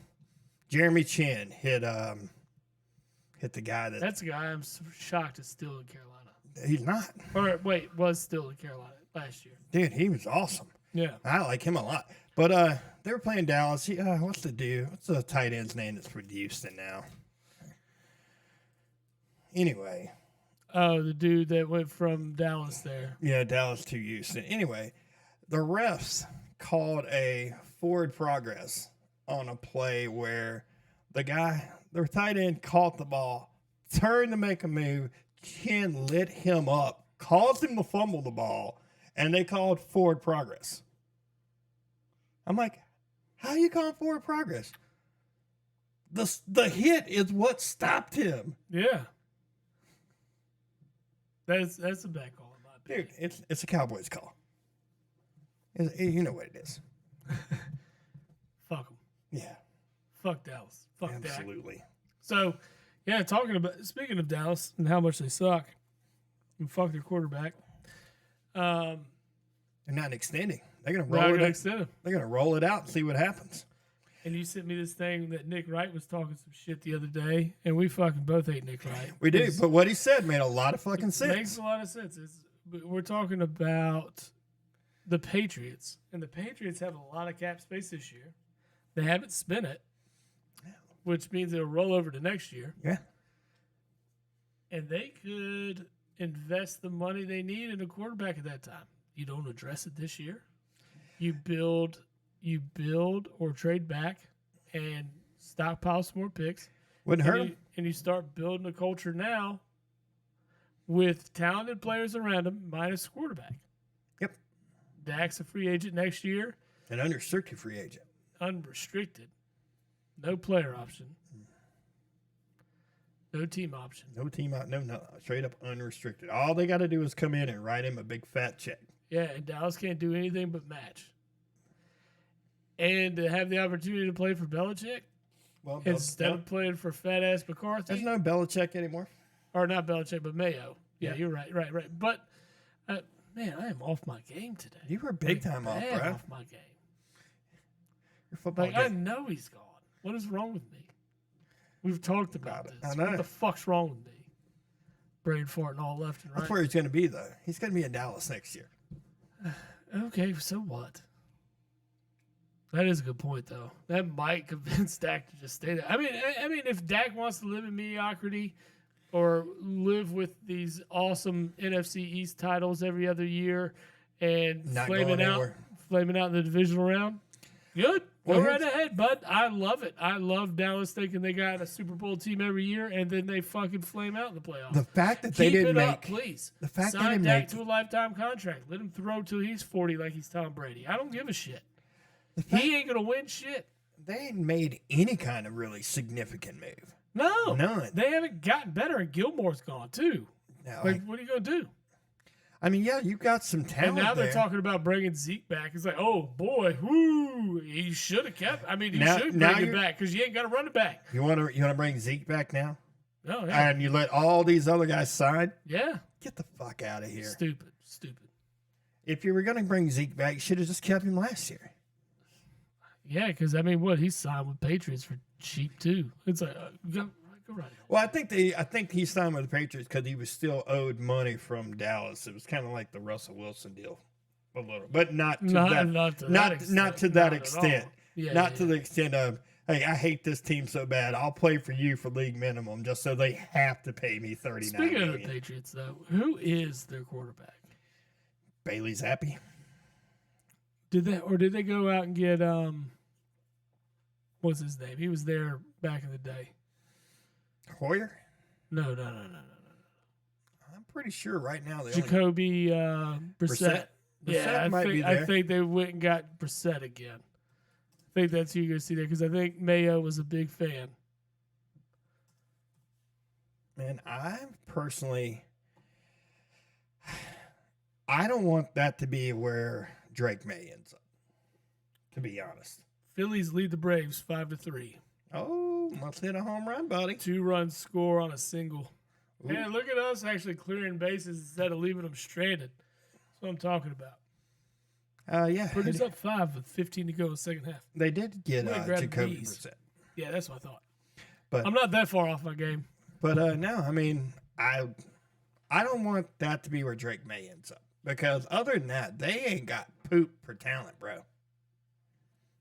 Jeremy Chin hit the guy that That's a guy I'm shocked is still in Carolina. he's not. Or wait, was still in Carolina last year. Dude, he was awesome. Yeah. I like him a lot. But they were playing Dallas. What's the tight end's name that's with Houston now? Anyway. Oh, the dude that went from Dallas there. Yeah, Dallas to Houston. Anyway, the refs called a forward progress on a play where their tight end caught the ball, turned to make a move, Chin lit him up, caused him to fumble the ball, and they called forward progress. I'm like, how are you calling forward progress? The hit is what stopped him. Yeah. That's a bad call in my opinion. Dude, it's a Cowboys call. You know what it is. Fuck them. Yeah, Fuck Dallas. Fuck Dak. absolutely. So, yeah, speaking of Dallas and how much they suck, and fuck their quarterback. They're not extending. They're gonna They're roll gonna it. extend him. They're gonna roll it out and see what happens. And you sent me this thing that Nick Wright was talking some shit the other day, and we fucking both hate Nick Wright. We do, It's- but what he said made a lot of fucking sense. Makes a lot of sense. We're talking about the Patriots, and the Patriots have a lot of cap space this year. They haven't spent it, which means it'll roll over to next year. Yeah, And they could invest the money they need in a quarterback at that time. You don't address it this year. You build or trade back and stockpile some more picks. wouldn't hurt And him. you start building a culture now with talented players around him, minus quarterback. Yep, Dak's a free agent next year, an unrestricted free agent. unrestricted. No player option. No team option. No team out. No, straight up unrestricted. All they got to do is come in and write him a big fat check. Yeah, and Dallas can't do anything but match. And to have the opportunity to play for Belichick Well, instead of playing for fat ass McCarthy, there's no Belichick anymore. or not Belichick, but Mayo. Yeah, Yeah. you're right. But man, I am off my game today. You were big time off, Bad bro. off my game. Your football Like I game. know he's gone. What is wrong with me? We've talked about I this. know. What the fuck's wrong with me? Brain farting all left and That's right. where he's going to be, though. He's going to be in Dallas next year. Okay, so what? That is a good point, though. That might convince Dak to just stay there. I mean, if Dak wants to live in mediocrity or live with these awesome NFC East titles every other year and Not flaming going out anywhere. in the divisional round, good. Well, Go right here's- ahead, bud. I love it. I love Dallas thinking they got a Super Bowl team every year and then they fucking flame out in the playoffs. The fact that they Keep didn't it up, make please. the fact they Sign didn't Dak make to a lifetime contract. Let him throw till he's 40 like he's Tom Brady. I don't give a shit. the fact He ain't gonna win shit. they ain't made any kind of really significant move. No, None. They haven't gotten better, and Gilmore's gone too. Now, Like, what are you gonna do? I mean, yeah, you got some talent And now they're there. talking about bringing Zeke back. It's like, oh boy, whoo! He should have kept. I mean, he Now- should now bring it you're- back because you ain't got to run it back. You want to bring Zeke back now, Oh yeah, and you let all these other guys sign? yeah. Get the fuck out of here! Stupid. If you were going to bring Zeke back, you should have just kept him last year. Yeah, because I mean, what he signed with Patriots for cheap too. It's like go right ahead. Well, I think he signed with the Patriots because he was still owed money from Dallas. It was kind of like the Russell Wilson deal a little, but not to Not, that. not to that Not extent. not to that Not at extent. all. Yeah, Not yeah, to the extent of, hey, I hate this team so bad. I'll play for you for league minimum just so they have to pay me $39 Speaking million. of the Patriots, though, who is their quarterback? Bailey Zappi. Did they go out and get what's his name? He was there back in the day. Hoyer. No. I'm pretty sure right now they Jacoby Brissett. Brissett. Yeah, Brissett might be I there. think they went and got Brissett again. I think that's who you're going to see there because I think Mayo was a big fan. Man, I don't want that to be where Drake May ends up, to be honest. Phillies lead the Braves 5-3. Oh, let's hit a home run, buddy. 2-run score on a single. Ooh. Man, look at us actually clearing bases instead of leaving them stranded. That's what I'm talking about. Yeah. Purdue's up 5 with 15 to go in the second half. They did get Somebody grab Jacoby these. Brissett. Yeah, that's what I thought. But I'm not that far off my game. But no, I mean, I don't want that to be where Drake May ends up. Because other than that, they ain't got poop for talent, bro.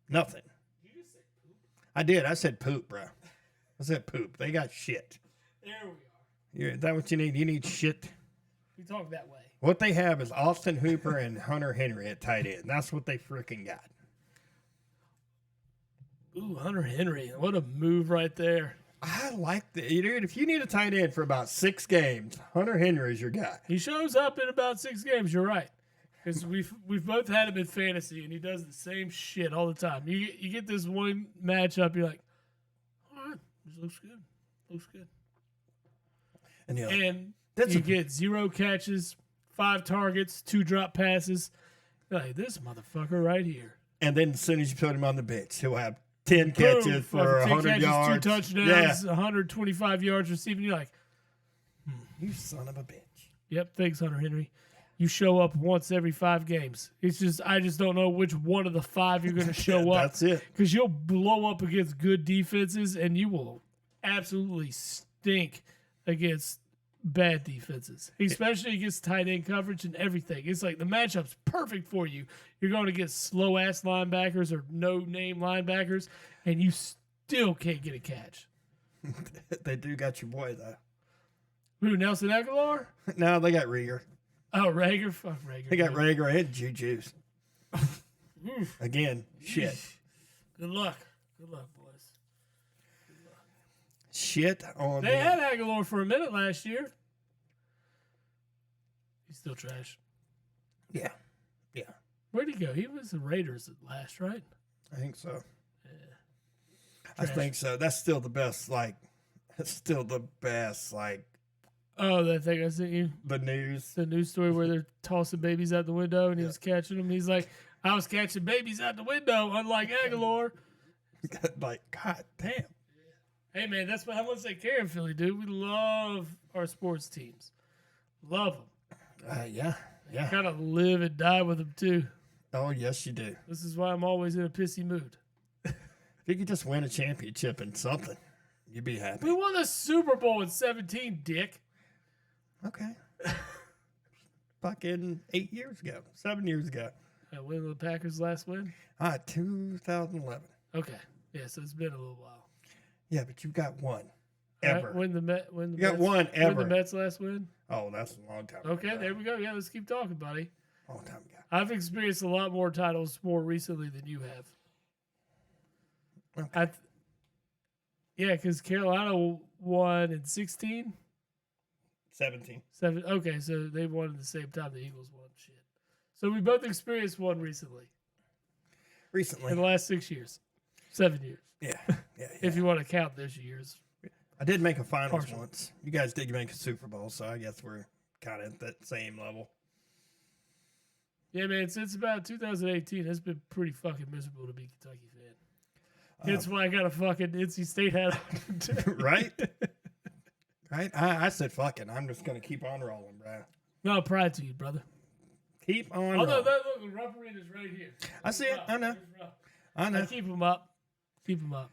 Nothing. Did you just say poop? I did. I said poop, bro. I said poop. They got shit. There we are. Is that what you need? You need shit. We talk that way. What they have is Austin Hooper and Hunter Henry at tight end. That's what they freaking got. Ooh, Hunter Henry. What a move right there. I like the dude. If you need a tight end for about 6 games, Hunter Henry is your guy. He shows up in about 6 games. You're right. Because we've both had him in fantasy, and he does the same shit all the time. You get this one matchup, you're like, all right, this looks good. Looks good. And you know, And that's you a- get 0 catches, 5 targets, 2 drop passes. You're like, this motherfucker right here. and then as soon as you put him on the bench, he'll have 10 Boom, catches for fucking 10 100 catches, yards. 2 touchdowns, 125 yards receiving. You're like, You son of a bitch. yep, thanks, Hunter Henry. You show up once every 5 games. It's just I just don't know which one of the 5 you're going to show up. That's it. Because you'll blow up against good defenses, and you will absolutely stink against bad defenses, especially against tight end coverage and everything. It's like the matchup's perfect for you. You're going to get slow ass linebackers or no name linebackers, and you still can't get a catch. They do got your boy, though. Who, Nelson Aguilar? No, they got Rieger. Oh, Rager? Fuck Rager. They got Rager and Juju's. Oof. Again, shit. Good luck. Good luck, boys. Shit on They the- had Aguilar for a minute last year. He's still trash. Yeah. Yeah. Where'd he go? He was the Raiders at last, right? I think so. Yeah. I Trash. think so. That's still the best, Oh, that thing I sent you. the news. The news story where they're tossing babies out the window and he was catching them. He's like, I was catching babies out the window, unlike Aguilar. Like, god damn. Hey, man, that's how much they care in Philly, dude. We love our sports teams. Love them. Yeah. Yeah. Kind of live and die with them, too. Oh, yes, you do. This is why I'm always in a pissy mood. If you could just win a championship in something, you'd be happy. We won the Super Bowl in 17, dick. Okay. Fucking 8 years ago, 7 years ago. When was the Packers' last win? 2011. Okay. Yeah, so it's been a little while. Yeah, but you got one. All right, Ever. when the You got one When ever. the Mets last win? Oh, that's a long time Okay, ago. there we go. Yeah, let's keep talking, buddy. Long time ago. I've experienced a lot more titles more recently than you have. Okay. Yeah, because Carolina won in 16. 17. Okay, so they won at the same time the Eagles won. Shit. So we both experienced one recently Recently. in the last 6 years, 7 years, Yeah. Yeah. if you want to count this year's. I did make a finals Partial. once. You guys did make a Super Bowl, so I guess we're kind of at that same level. Yeah, man, since about 2018, it's been pretty fucking miserable to be a Kentucky fan. That's why I got a fucking NC State hat on. Right? Right? I said, fuck it. I'm just going to keep on rolling, bro. No, pride to you, brother. Keep on Although, rolling. look, the rubber is right here. I see it. I know. It's rough. I know. Keep them up. Keep them up.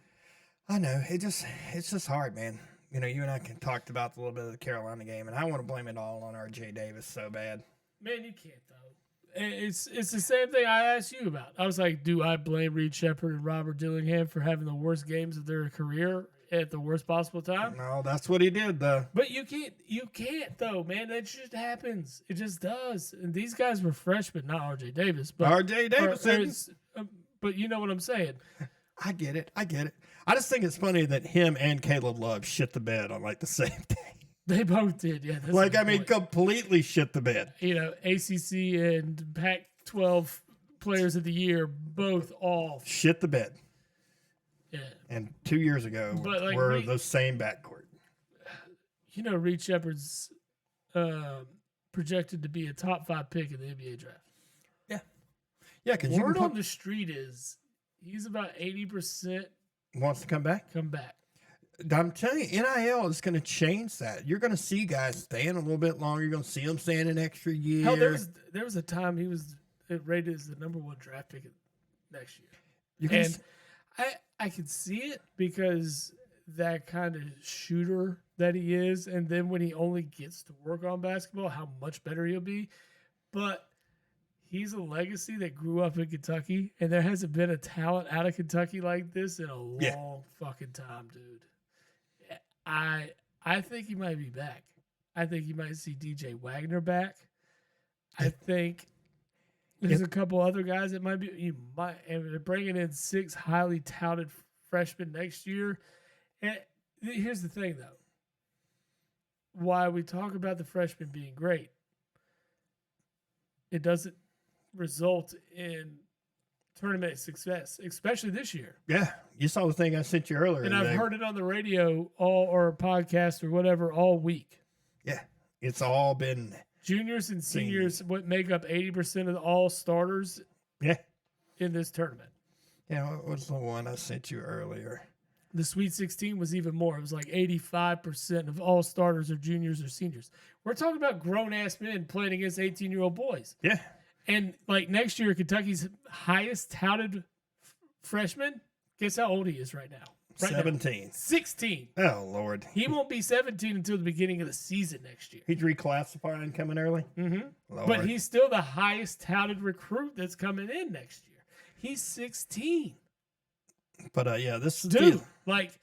I know. It's just hard, man. You know, you and I talked about a little bit of the Carolina game, and I want to blame it all on R.J. Davis so bad. Man, you can't, though. it's the same thing I asked you about. I was like, do I blame Reed Shepard and Robert Dillingham for having the worst games of their career at the worst possible time? No, that's what he did, though. But you can't though, man. That just happens. It just does. And these guys were freshmen, not R.J. Davis, but R.J. Davidson. but you know what I'm saying. I get it. I just think it's funny that him and Caleb Love shit the bed on like the same day. They both did, yeah. That's Like, a I mean, point. completely shit the bed. You know, ACC and Pac-12 Players of the Year both all, Shit the bed. yeah. And 2 years ago, But, like, we're Reed- the same backcourt. You know, Reed Shepard's projected to be a top 5 pick in the NBA draft. Yeah, because you Word can on put, the street is he's about 80% wants to come back. come back. I'm telling you, NIL is going to change that. You're going to see guys staying a little bit longer. You're going to see them staying an extra year. Hell, there was a time he was rated as the number 1 draft pick next year. You're gonna And I could see it because that kind of shooter that he is, and then when he only gets to work on basketball, how much better he'll be. But he's a legacy that grew up in Kentucky, and there hasn't been a talent out of Kentucky like this in a long Yeah. fucking time, dude. I think he might be back. I think you might see DJ Wagner back. I think there's a couple other guys that might be. You might, and they're bringing in 6 highly touted freshmen next year. And here's the thing, though. Why we talk about the freshmen being great, it doesn't result in tournament success, especially this year. Yeah, you saw the thing I sent you earlier. And I've today. heard it on the radio or podcast or whatever all week. Yeah, it's all been. Juniors and seniors would make up 80% of all starters Yeah, in this tournament. yeah. What was the one I sent you earlier? The Sweet 16 was even more. It was like 85% of all starters are juniors or seniors. We're talking about grown-ass men playing against 18-year-old boys. Yeah, And like next year, Kentucky's highest touted freshman, guess how old he is right now? Right now. 17. 16. Oh Lord, He won't be 17 until the beginning of the season next year. he's reclassifying coming early. Mm-hmm. Lord. But he's still the highest touted recruit that's coming in next year. He's 16. But yeah, this is Dude, the, like,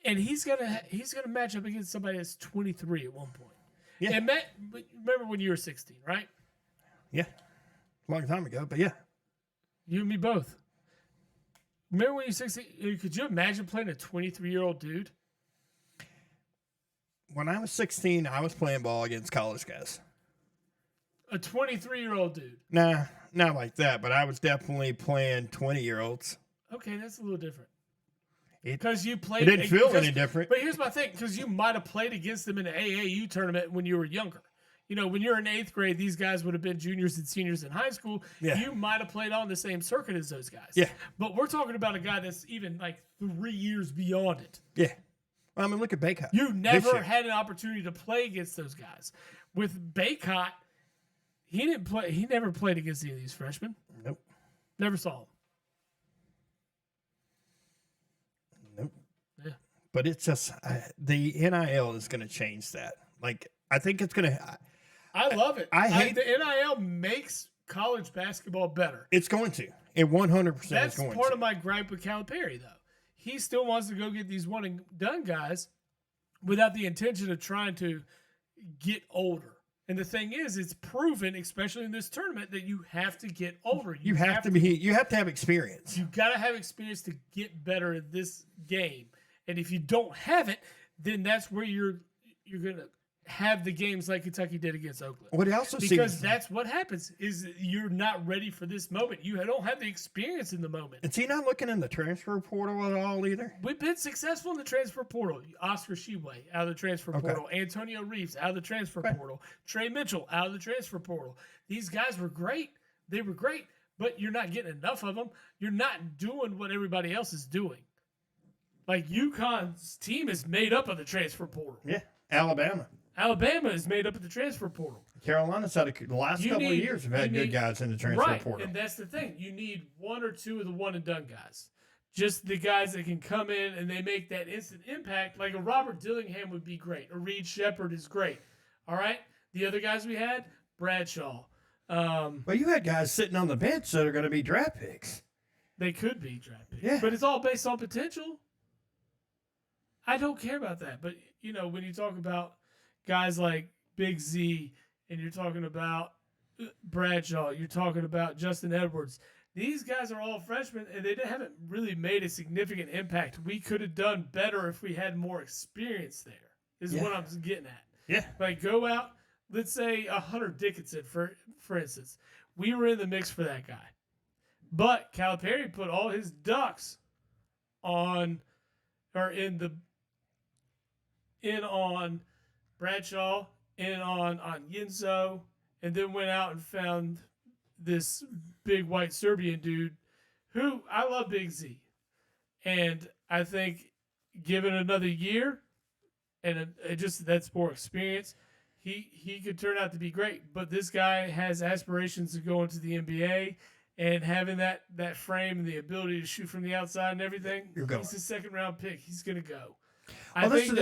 and he's gonna match up against somebody that's 23 at one point. Yeah. And remember when you were 16, right? yeah, a long time ago. But yeah, You and me both. Remember when you were 16? Could you imagine playing a 23-year-old dude? when I was 16, I was playing ball against college guys. A 23-year-old dude. Nah, not like that. But I was definitely playing 20-year-olds. Okay, that's a little different. It, Because you it played. didn't feel because- any different. But here's my thing, because you might have played against them in an AAU tournament when you were younger. You know, when you're in 8th grade, these guys would have been juniors and seniors in high school. Yeah. You might have played on the same circuit as those guys. Yeah. But we're talking about a guy that's even like 3 years beyond it. Yeah. Well, I mean, look at Baycott. You this never year. had an opportunity to play against those guys. With Baycott, he didn't play. He never played against any of these freshmen. Nope. Never saw them. Nope. Yeah. But it's just the NIL is going to change that. Like, I think it's going to. I love it. I hate- the NIL makes college basketball better. It's going to. It 100% That's is going part to. of my gripe with Calipari, though. He still wants to go get these one and done guys without the intention of trying to get older. And the thing is, it's proven, especially in this tournament, that you have to get older. You have to be. You have to have experience. You got to have experience to get better at this game. And if you don't have it, then that's where you're going to have the games like Kentucky did against Oakland. What I also see Because that's what happens is you're not ready for this moment. You don't have the experience in the moment. is he not looking in the transfer portal at all either? We've been successful in the transfer portal. Oscar Sheway out of the transfer portal. Antonio Reeves out of the transfer portal. Trey Mitchell out of the transfer portal. These guys were great. They were great, but you're not getting enough of them. You're not doing what everybody else is doing. Like UConn's team is made up of the transfer portal. Yeah, Alabama, Alabama is made up of the transfer portal. Carolina's had the last You couple of need- years have had you good need- guys in the transfer Right, portal. and that's the thing. You need 1 or 2 of the one and done guys. Just the guys that can come in and they make that instant impact. Like a Robert Dillingham would be great. A Reed Shepard is great. All right. The other guys we had, Bradshaw, Well, you had guys sitting on the bench that are going to be draft picks. They could be draft picks, Yeah. but it's all based on potential. I don't care about that. But, when you talk about guys like Big Z and you're talking about Bradshaw, you're talking about Justin Edwards, these guys are all freshmen and they haven't really made a significant impact. We could have done better if we had more experience there, is what I'm getting at. Yeah. Like, go out, let's say Hunter Dickinson, for instance. We were in the mix for that guy. But Calipari put all his ducks on Bradshaw, on Yinso, and then went out and found this big white Serbian dude who I love Big Z. And I think given another year and that's more experience, he could turn out to be great. But this guy has aspirations to go into the NBA, and having that frame and the ability to shoot from the outside and everything, he's a second-round pick. He's going to go. I think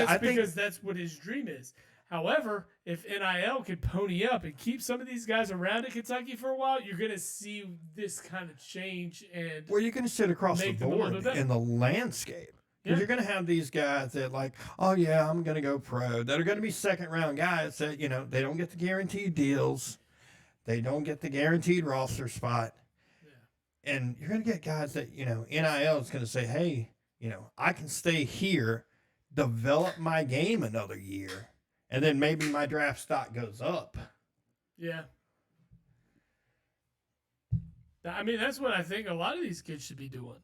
that's what his dream is. However, if NIL could pony up and keep some of these guys around in Kentucky for a while, you're going to see this kind of change. And you're going to sit across the board in the landscape. Because you're going to have these guys that oh, yeah, I'm going to go pro. That are going to be second-round guys that, they don't get the guaranteed deals. They don't get the guaranteed roster spot. Yeah. And you're going to get guys that, NIL is going to say, hey, I can stay here, develop my game another year, and then maybe my draft stock goes up. Yeah. I mean, that's what I think a lot of these kids should be doing,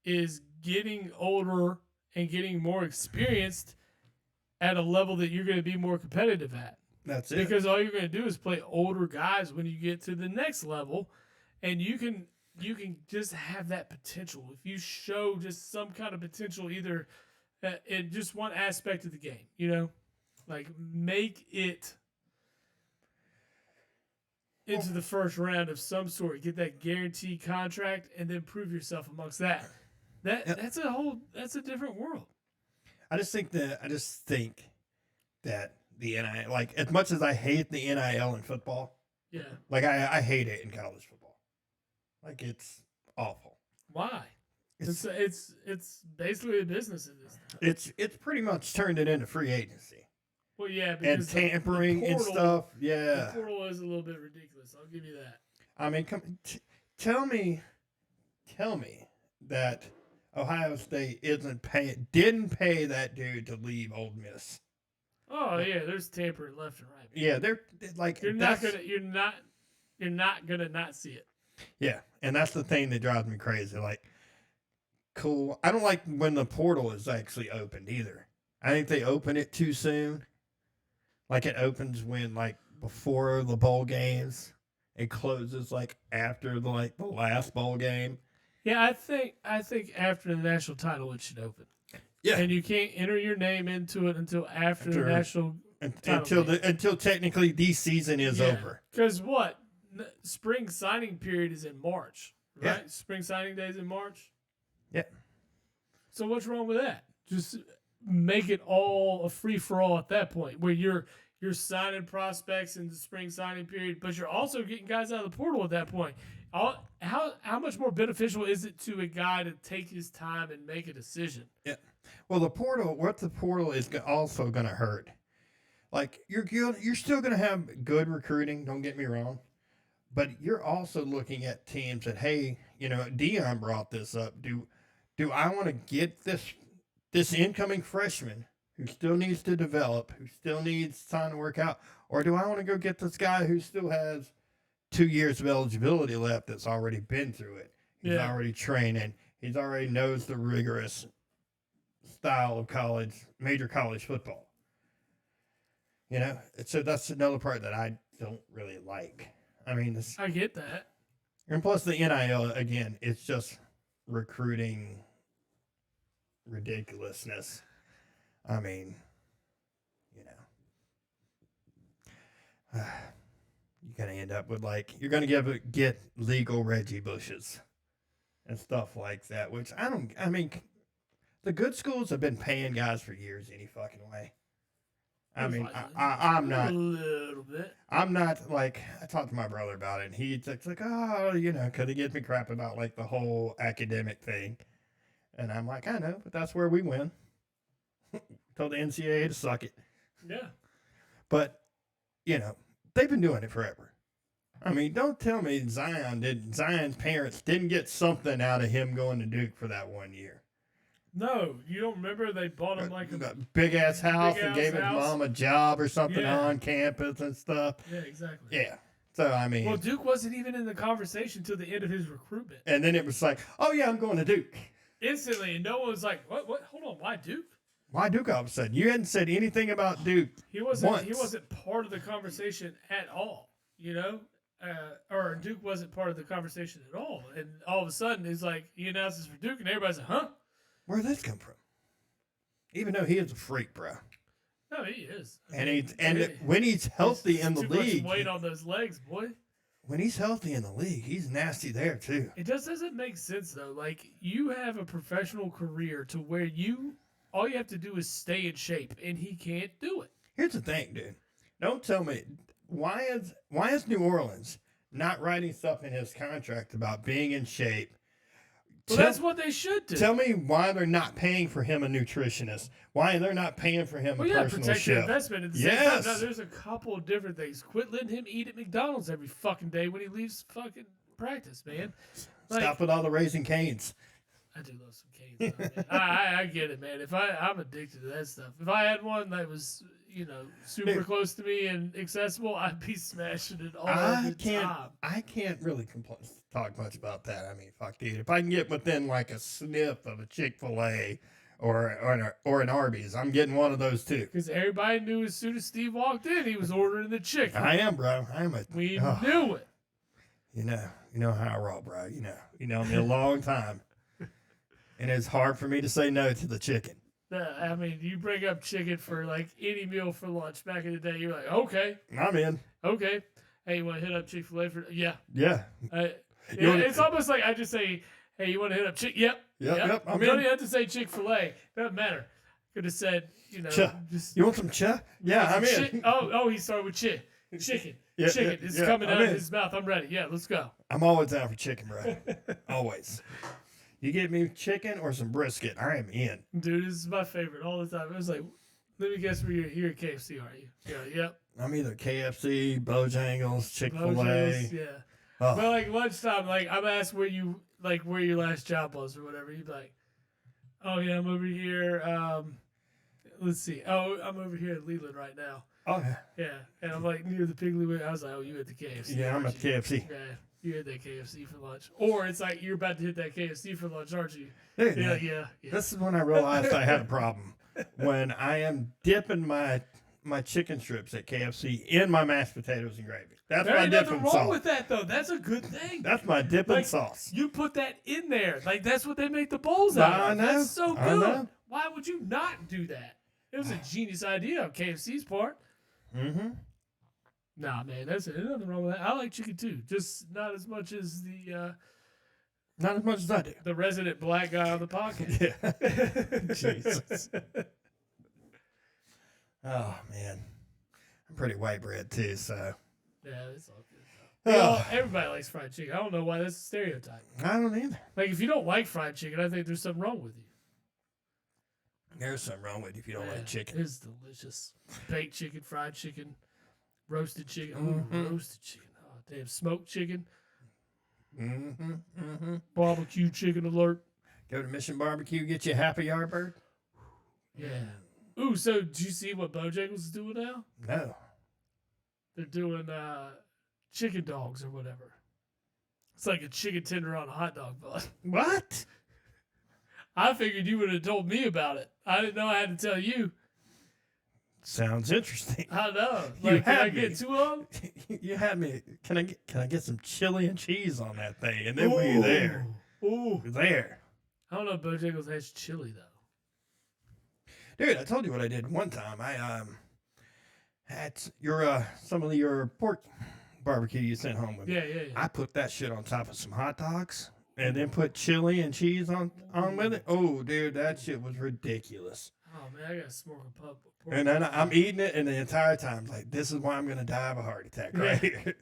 is getting older and getting more experienced at a level that you're going to be more competitive at. That's it. Because all you're going to do is play older guys when you get to the next level, and you can just have that potential. If you show just some kind of potential either in just one aspect of the game, like make it into the first round of some sort, get that guaranteed contract, and then prove yourself amongst that. That's a different world. I just think that the NIL, as much as I hate the NIL in football, I hate it in college football. It's awful. Why? It's basically a business in this. It's pretty much turned it into free agency. Well, yeah, because and tampering and stuff. Yeah, the portal is a little bit ridiculous. I'll give you that. I mean, tell me that Ohio State didn't pay that dude to leave Ole Miss. Oh yeah, there's tampering left and right. Yeah, they're you're not gonna not see it. Yeah, and that's the thing that drives me crazy. Cool. I don't like when the portal is actually opened either. I think they open it too soon. It opens when before the bowl games. It closes after the last bowl game. Yeah, I think after the national title it should open. Yeah, and you can't enter your name into it until after the national until technically the season is over. Because spring signing period is in March, right? Yeah. Spring signing day is in March. Yeah. So what's wrong with that? Just make it all a free for all at that point, where you're signing prospects in the spring signing period, but you're also getting guys out of the portal at that point. How much more beneficial is it to a guy to take his time and make a decision? Yeah. Well, the portal is also going to hurt. You're still going to have good recruiting. Don't get me wrong, but you're also looking at teams that, hey, Dion brought this up. Do I want to get this incoming freshman who still needs to develop, who still needs time to work out, or do I want to go get this guy who still has 2 years of eligibility left that's already been through it? He's already training. He's already knows the rigorous style of major college football. So that's another part that I don't really like. I mean, I get that. And plus the NIL, again, it's just recruiting ridiculousness. I mean, you're going to end up with you're going to get legal Reggie Bushes and stuff like that, which the good schools have been paying guys for years any fucking way. I mean, Finally. I'm A not. little bit. I'm not like I talked to my brother about it. And he's like, oh, because he gives me crap about like the whole academic thing, and I'm like, I know, but that's where we win. Told the NCAA to suck it, Yeah. but they've been doing it forever. I mean, don't tell me Zion's parents didn't get something out of him going to Duke for that 1 year. No, you don't remember they bought him like a big ass house big and ass gave his house? mom a job or something Yeah. on campus and stuff. Yeah, exactly. Yeah. So I mean, Well, Duke wasn't even in the conversation till the end of his recruitment. and then it was like, oh yeah, I'm going to Duke. Instantly, and no one was like, "What? What? Hold on, why Duke?" Why Duke all of a sudden? You hadn't said anything about Duke. He wasn't. Once. He wasn't part of the conversation at all. Or Duke wasn't part of the conversation at all. And all of a sudden, it's like he announces for Duke, and everybody's like, "Huh?" Where did this come from? Even though he is a freak, bro. No, he is. When he's healthy in the too league, much weight on those legs, boy. when he's healthy in the league, he's nasty there too. It just doesn't make sense though. Like you have a professional career to where all you have to do is stay in shape, and he can't do it. Here's the thing, dude. Don't tell me why is New Orleans not writing stuff in his contract about being in shape? Well, that's what they should do. Tell me why they're not paying for him a nutritionist. Why they're not paying for him a personal protect your chef. investment at the same time. Now, there's a couple of different things. Quit letting him eat at McDonald's every fucking day when he leaves fucking practice, man. Like, Stop with all the Raising Canes. I do love some canes, though, man. I get it, man. I'm addicted to that stuff. If I had one that was, super Dude. close to me and accessible, I'd be smashing it all I the can't. time. I can't really talk much about that. I mean, fuck, dude. If I can get within like a sniff of a Chick-fil-A or an Arby's, I'm getting one of those too. Because everybody knew as soon as Steve walked in, he was ordering the chicken. I am, bro. We knew it. You know how I roll, bro. You know me a long time, and it's hard for me to say no to the chicken. I mean, you bring up chicken for like any meal for lunch back in the day. You're like, okay, I'm in. okay. Hey, you want to hit up Chick-fil-A for? Yeah. Yeah. It's almost like I just say, hey, you want to hit up Yep. Yep. I'm going to have to say Chick-fil-A. Doesn't matter. Could have said, just. You want some cha? Yeah, I'm in. Oh, he started with chicken. Chicken. Yeah, chicken. It's coming out of his mouth. I'm ready. Yeah, let's go. I'm always down for chicken, bro. Always. You give me chicken or some brisket, I am in. Dude, this is my favorite all the time. It was like, let me guess where you're at KFC, are you? Yeah, yep. I'm either KFC, Bojangles, Chick-fil-A. Bojangles, yeah. Oh. But like lunchtime, like I'm asked where your last job was or whatever. You'd be like, oh yeah, I'm over here. Let's see. Oh, I'm over here at Leland right now. Oh yeah. Yeah, and I'm like near the Piggly Wiggly. I was like, oh, you at the KFC? Yeah, I'm aren't at you? KFC. Yeah, you at that KFC for lunch, or it's like you're about to hit that KFC for lunch, aren't you? Dude, Yeah, yeah. This is when I realized I had a problem. When I am dipping my chicken strips at KFC in my mashed potatoes and gravy. That's There my ain't nothing dipping wrong sauce. with that though. That's a good thing. That's my dipping Like, sauce. You put that in there. Like that's what they make the bowls out I of. know. That's so I good. know. Why would you not do that? It was a genius idea on KFC's part. Mm-hmm. Nah, man, there's nothing wrong with that. I like chicken too, just not as much as Not as much as I do. the resident black guy on the podcast. Yeah. Jesus. Oh man. I'm pretty white bread too, so Yeah, it's all good. Everybody likes fried chicken. I don't know why that's a stereotype. I don't either. Like if you don't like fried chicken, I think there's something wrong with you. There's something wrong with you if you don't Yeah, like chicken. It's delicious. Baked chicken, fried chicken, roasted chicken. Ooh, roasted chicken. Oh, damn. Smoked chicken. Mm-hmm. Mm-hmm. Barbecue chicken alert. Go to Mission Barbecue, get you a happy Yardbird. Yeah. Ooh, so do you see what Bojangles is doing now? No. They're doing chicken dogs or whatever. It's like a chicken tender on a hot dog bun. What? I figured you would have told me about it. I didn't know I had to tell you. Sounds interesting. I know. You Like, can I had me. get two of them? You had me. Can I get some chili and cheese on that thing, and then we're there. Ooh. We're there. I don't know if Bojangles has chili though. Dude, I told you what I did one time. I had some of your pork barbecue you sent home with me. Yeah, yeah, yeah. I put that shit on top of some hot dogs and then put chili and cheese on with it. Oh, dude, that shit was ridiculous. Oh man, I got smoked pork And then I'm eating it, and the entire time, like, this is why I'm going to die of a heart attack right here.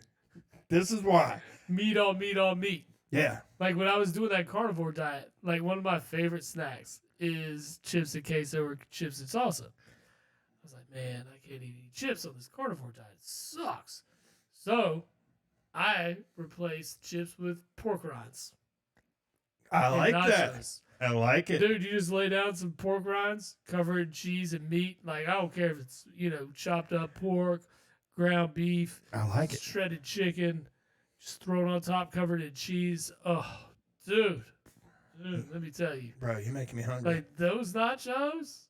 This is why. Meat on meat on meat. Yeah. Like when I was doing that carnivore diet, like one of my favorite snacks is chips and queso or chips and salsa. I was like, man, I can't eat any chips on this carnivore diet. It sucks. So I replaced chips with pork rinds. I and like that. nachos. I like it. Dude, you just lay down some pork rinds covered in cheese and meat. Like, I don't care if it's, chopped up pork, ground beef, I like it. shredded chicken, just thrown on top, covered in cheese. Oh, dude, let me tell you. Bro, you're making me hungry. Like, those nachos,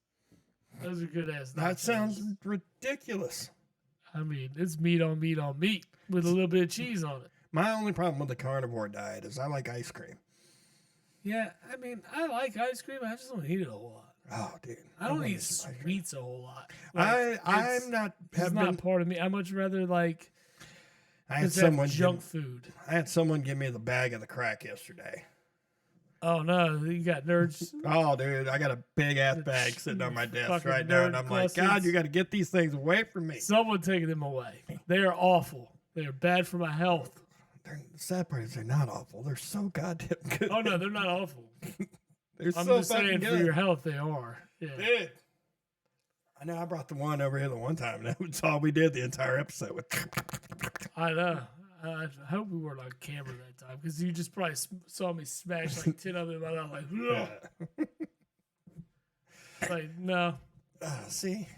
those are good ass nachos. That sounds ridiculous. I mean, it's meat on meat on meat with a little bit of cheese on it. My only problem with the carnivore diet is I like ice cream. Yeah, I mean, I like ice cream. I just don't eat it a whole lot. Oh, dude. I don't want eat some ice cream. sweets a whole lot. Like, I'm not. It's Have not been, part of me. I much rather like I had just have someone junk food. I had someone give me the bag of the crack yesterday. Oh no, you got nerds. Oh, dude, I got a big ass bag sitting on my desk Fucking right now, and nerd I'm like, clusters. God, you got to get these things away from me. Someone taking them away. They are awful. They are bad for my health. The sad part is they're not awful. They're so goddamn good. Oh no, they're not awful. They're I'm so just fucking saying good. for your health they are. Yeah. Dude. I know I brought the one over here the one time, and that was all we did the entire episode with. I know. I hope we weren't on camera that time because you just probably saw me smash like 10 of them. And I'm like, "Ugh." Like, no. See?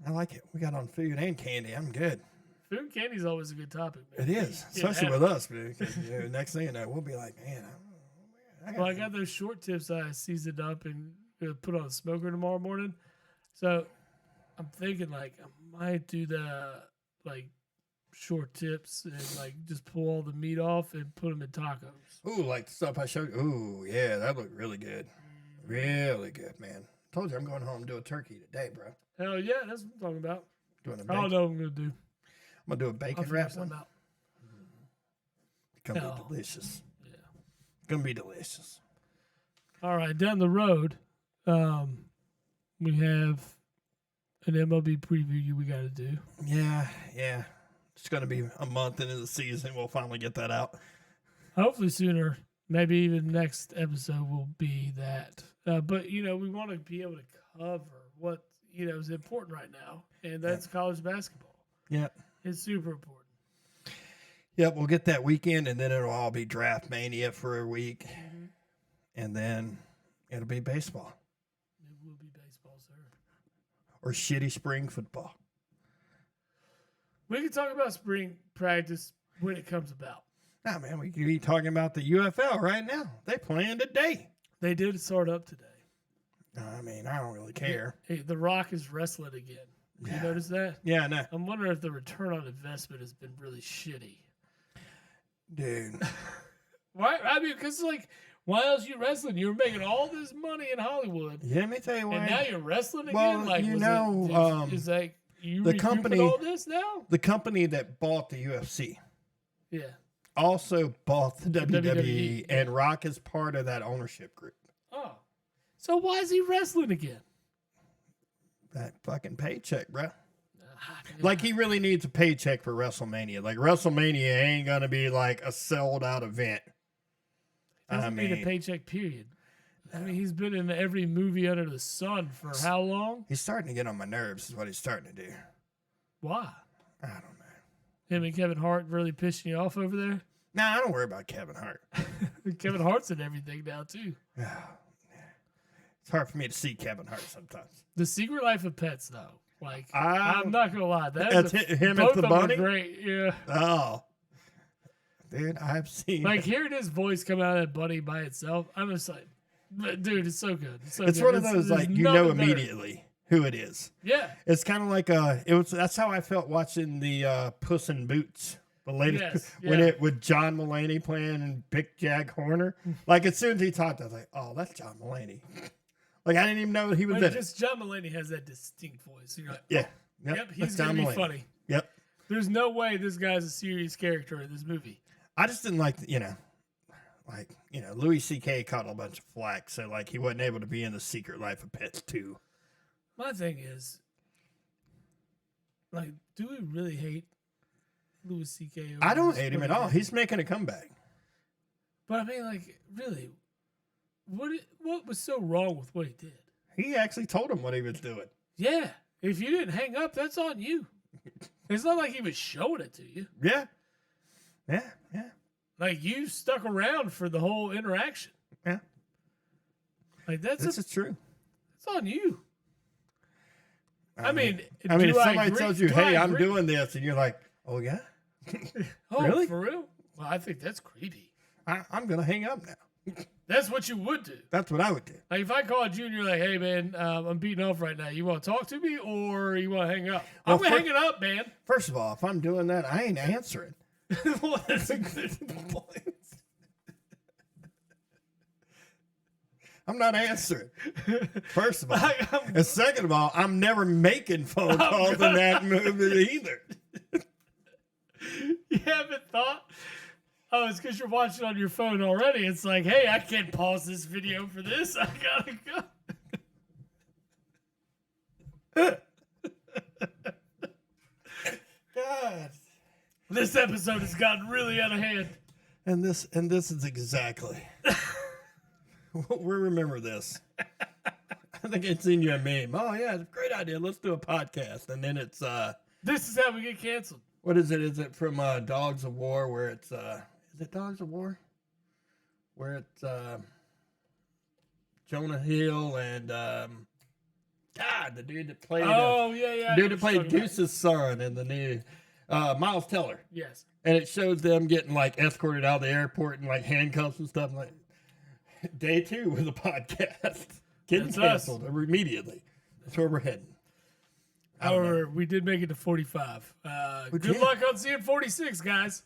I like it. We got on food and candy. I'm good. Food and candy is always a good topic, man. It is, Yeah, especially with us, man. 'Cause, next thing you know, we'll be like, man, Well, I got those short tips I seasoned up and gonna put on a smoker tomorrow morning. So I'm thinking like I might do the like short tips and like just pull all the meat off and put them in tacos. ooh, like the stuff I showed you. Ooh, yeah, that looked really good. Really good, man. Told you I'm going home and do a turkey today, bro. Hell yeah, that's what I'm talking about. Doing a I bacon. don't know what I'm gonna do. I'm gonna do a I'll bacon figure wrap something one. out. It's gonna No. be delicious. Yeah. Gonna be delicious. All right, down the road, we have an MLB preview we got to do. Yeah. It's gonna be a month into the season. We'll finally get that out. Hopefully sooner. Maybe even next episode will be that. But we want to be able to cover what is important right now, and that's college basketball. Yeah. It's super important. Yep, we'll get that weekend, and then it'll all be draft mania for a week, and then it'll be baseball It will be baseball, sir. or shitty spring football. We can talk about spring practice when it comes about. Nah, man, we could be talking about the UFL right now. They playing today. They did start up today. I mean, I don't really care. Hey, The Rock is wrestling again. You notice that? Yeah, no, I'm wondering if the return on investment has been really shitty. dude. Why? I mean, because why else you wrestling? You were making all this money in Hollywood, Yeah, let me tell you why. and now you're wrestling again. Well, Like, is like you the recouping company- all this now? the company that bought the UFC Yeah. also bought the WWE, WWE, and Rock is part of that ownership group. Oh, so why is he wrestling again? That fucking paycheck, bro. Ah, Like, he really needs a paycheck for WrestleMania. Like, WrestleMania ain't gonna be like a sold out event. doesn't need a paycheck. Period. I mean, he's been in every movie under the sun for how long? He's starting to get on my nerves, is what he's starting to do. Why? I don't know. Him and Kevin Hart really pissing you off over there? Nah, I don't worry about Kevin Hart. Kevin Hart's in everything now too. It's hard for me to see Kevin Hart sometimes. The Secret Life of Pets, though. Like, I'm I'm not gonna lie, That's him both as the of them are bunny? great. Yeah, Oh. Dude, I've seen. like hearing his voice come out of that bunny by itself, I'm just like, dude, it's so good. It's, so It's good. one of those, there's like, you know nothing better. immediately who it is. Yeah, It's kind of like that's how I felt watching the Puss in Boots, the latest Yes, when yeah. it with John Mulaney playing and Big Jack Horner. Like, as soon as he talked, I was like, oh, that's John Mulaney. Like, I didn't even know he was like, in it. just John Mulaney has that distinct voice. You're like, Yeah. yep, he's that's gonna John be Mulaney. funny. Yep. There's no way this guy's a serious character in this movie. I just didn't like, Louis C.K. caught a bunch of flack, so like he wasn't able to be in The Secret Life of Pets 2. My thing is, like, do we really hate Louis C.K.? I don't hate him at all. He's making a comeback. But I mean, like, really, what was so wrong with what he did? He actually told him what he was doing. Yeah, if you didn't hang up, that's on you. It's not like he was showing it to you. Yeah. Like, you stuck around for the whole interaction. Yeah. Like, This is true. it's on you. I mean, if somebody agree? tells you, Do "Hey, I I'm agree? doing this," and you're like, "Oh yeah, Oh, really? for real?" Well, I think that's creepy. I'm gonna hang up now." That's what you would do. That's what I would do. Like, if I called you and you're like, "Hey, man, I'm beating off right now. You want to talk to me or you want to hang up?" Well, I'm hanging up, man. First of all, if I'm doing that, I ain't answering. Well, that's a good point. I'm not answering. First of all, and second of all, I'm never making phone calls in that movie either. You haven't thought? Oh, it's because you're watching on your phone already. It's like, hey, I can't pause this video for this. I gotta go. God. This episode has gotten really out of hand. And this is exactly. We'll remember this. I think it's in your meme. Oh yeah, it's a great idea. Let's do a podcast. And then it's This is how we get canceled. what is it? Is it from Dogs of War where it's is it Dogs of War? Where it's Jonah Hill and the dude that played Yeah. dude that played Goose's son in the new Miles Teller. Yes. And it shows them getting like escorted out of the airport and like handcuffs and stuff. Like day 2 with a podcast getting That's canceled immediately. That's where we're heading. However, we did make it to 45. Good did. luck on seeing 46, guys.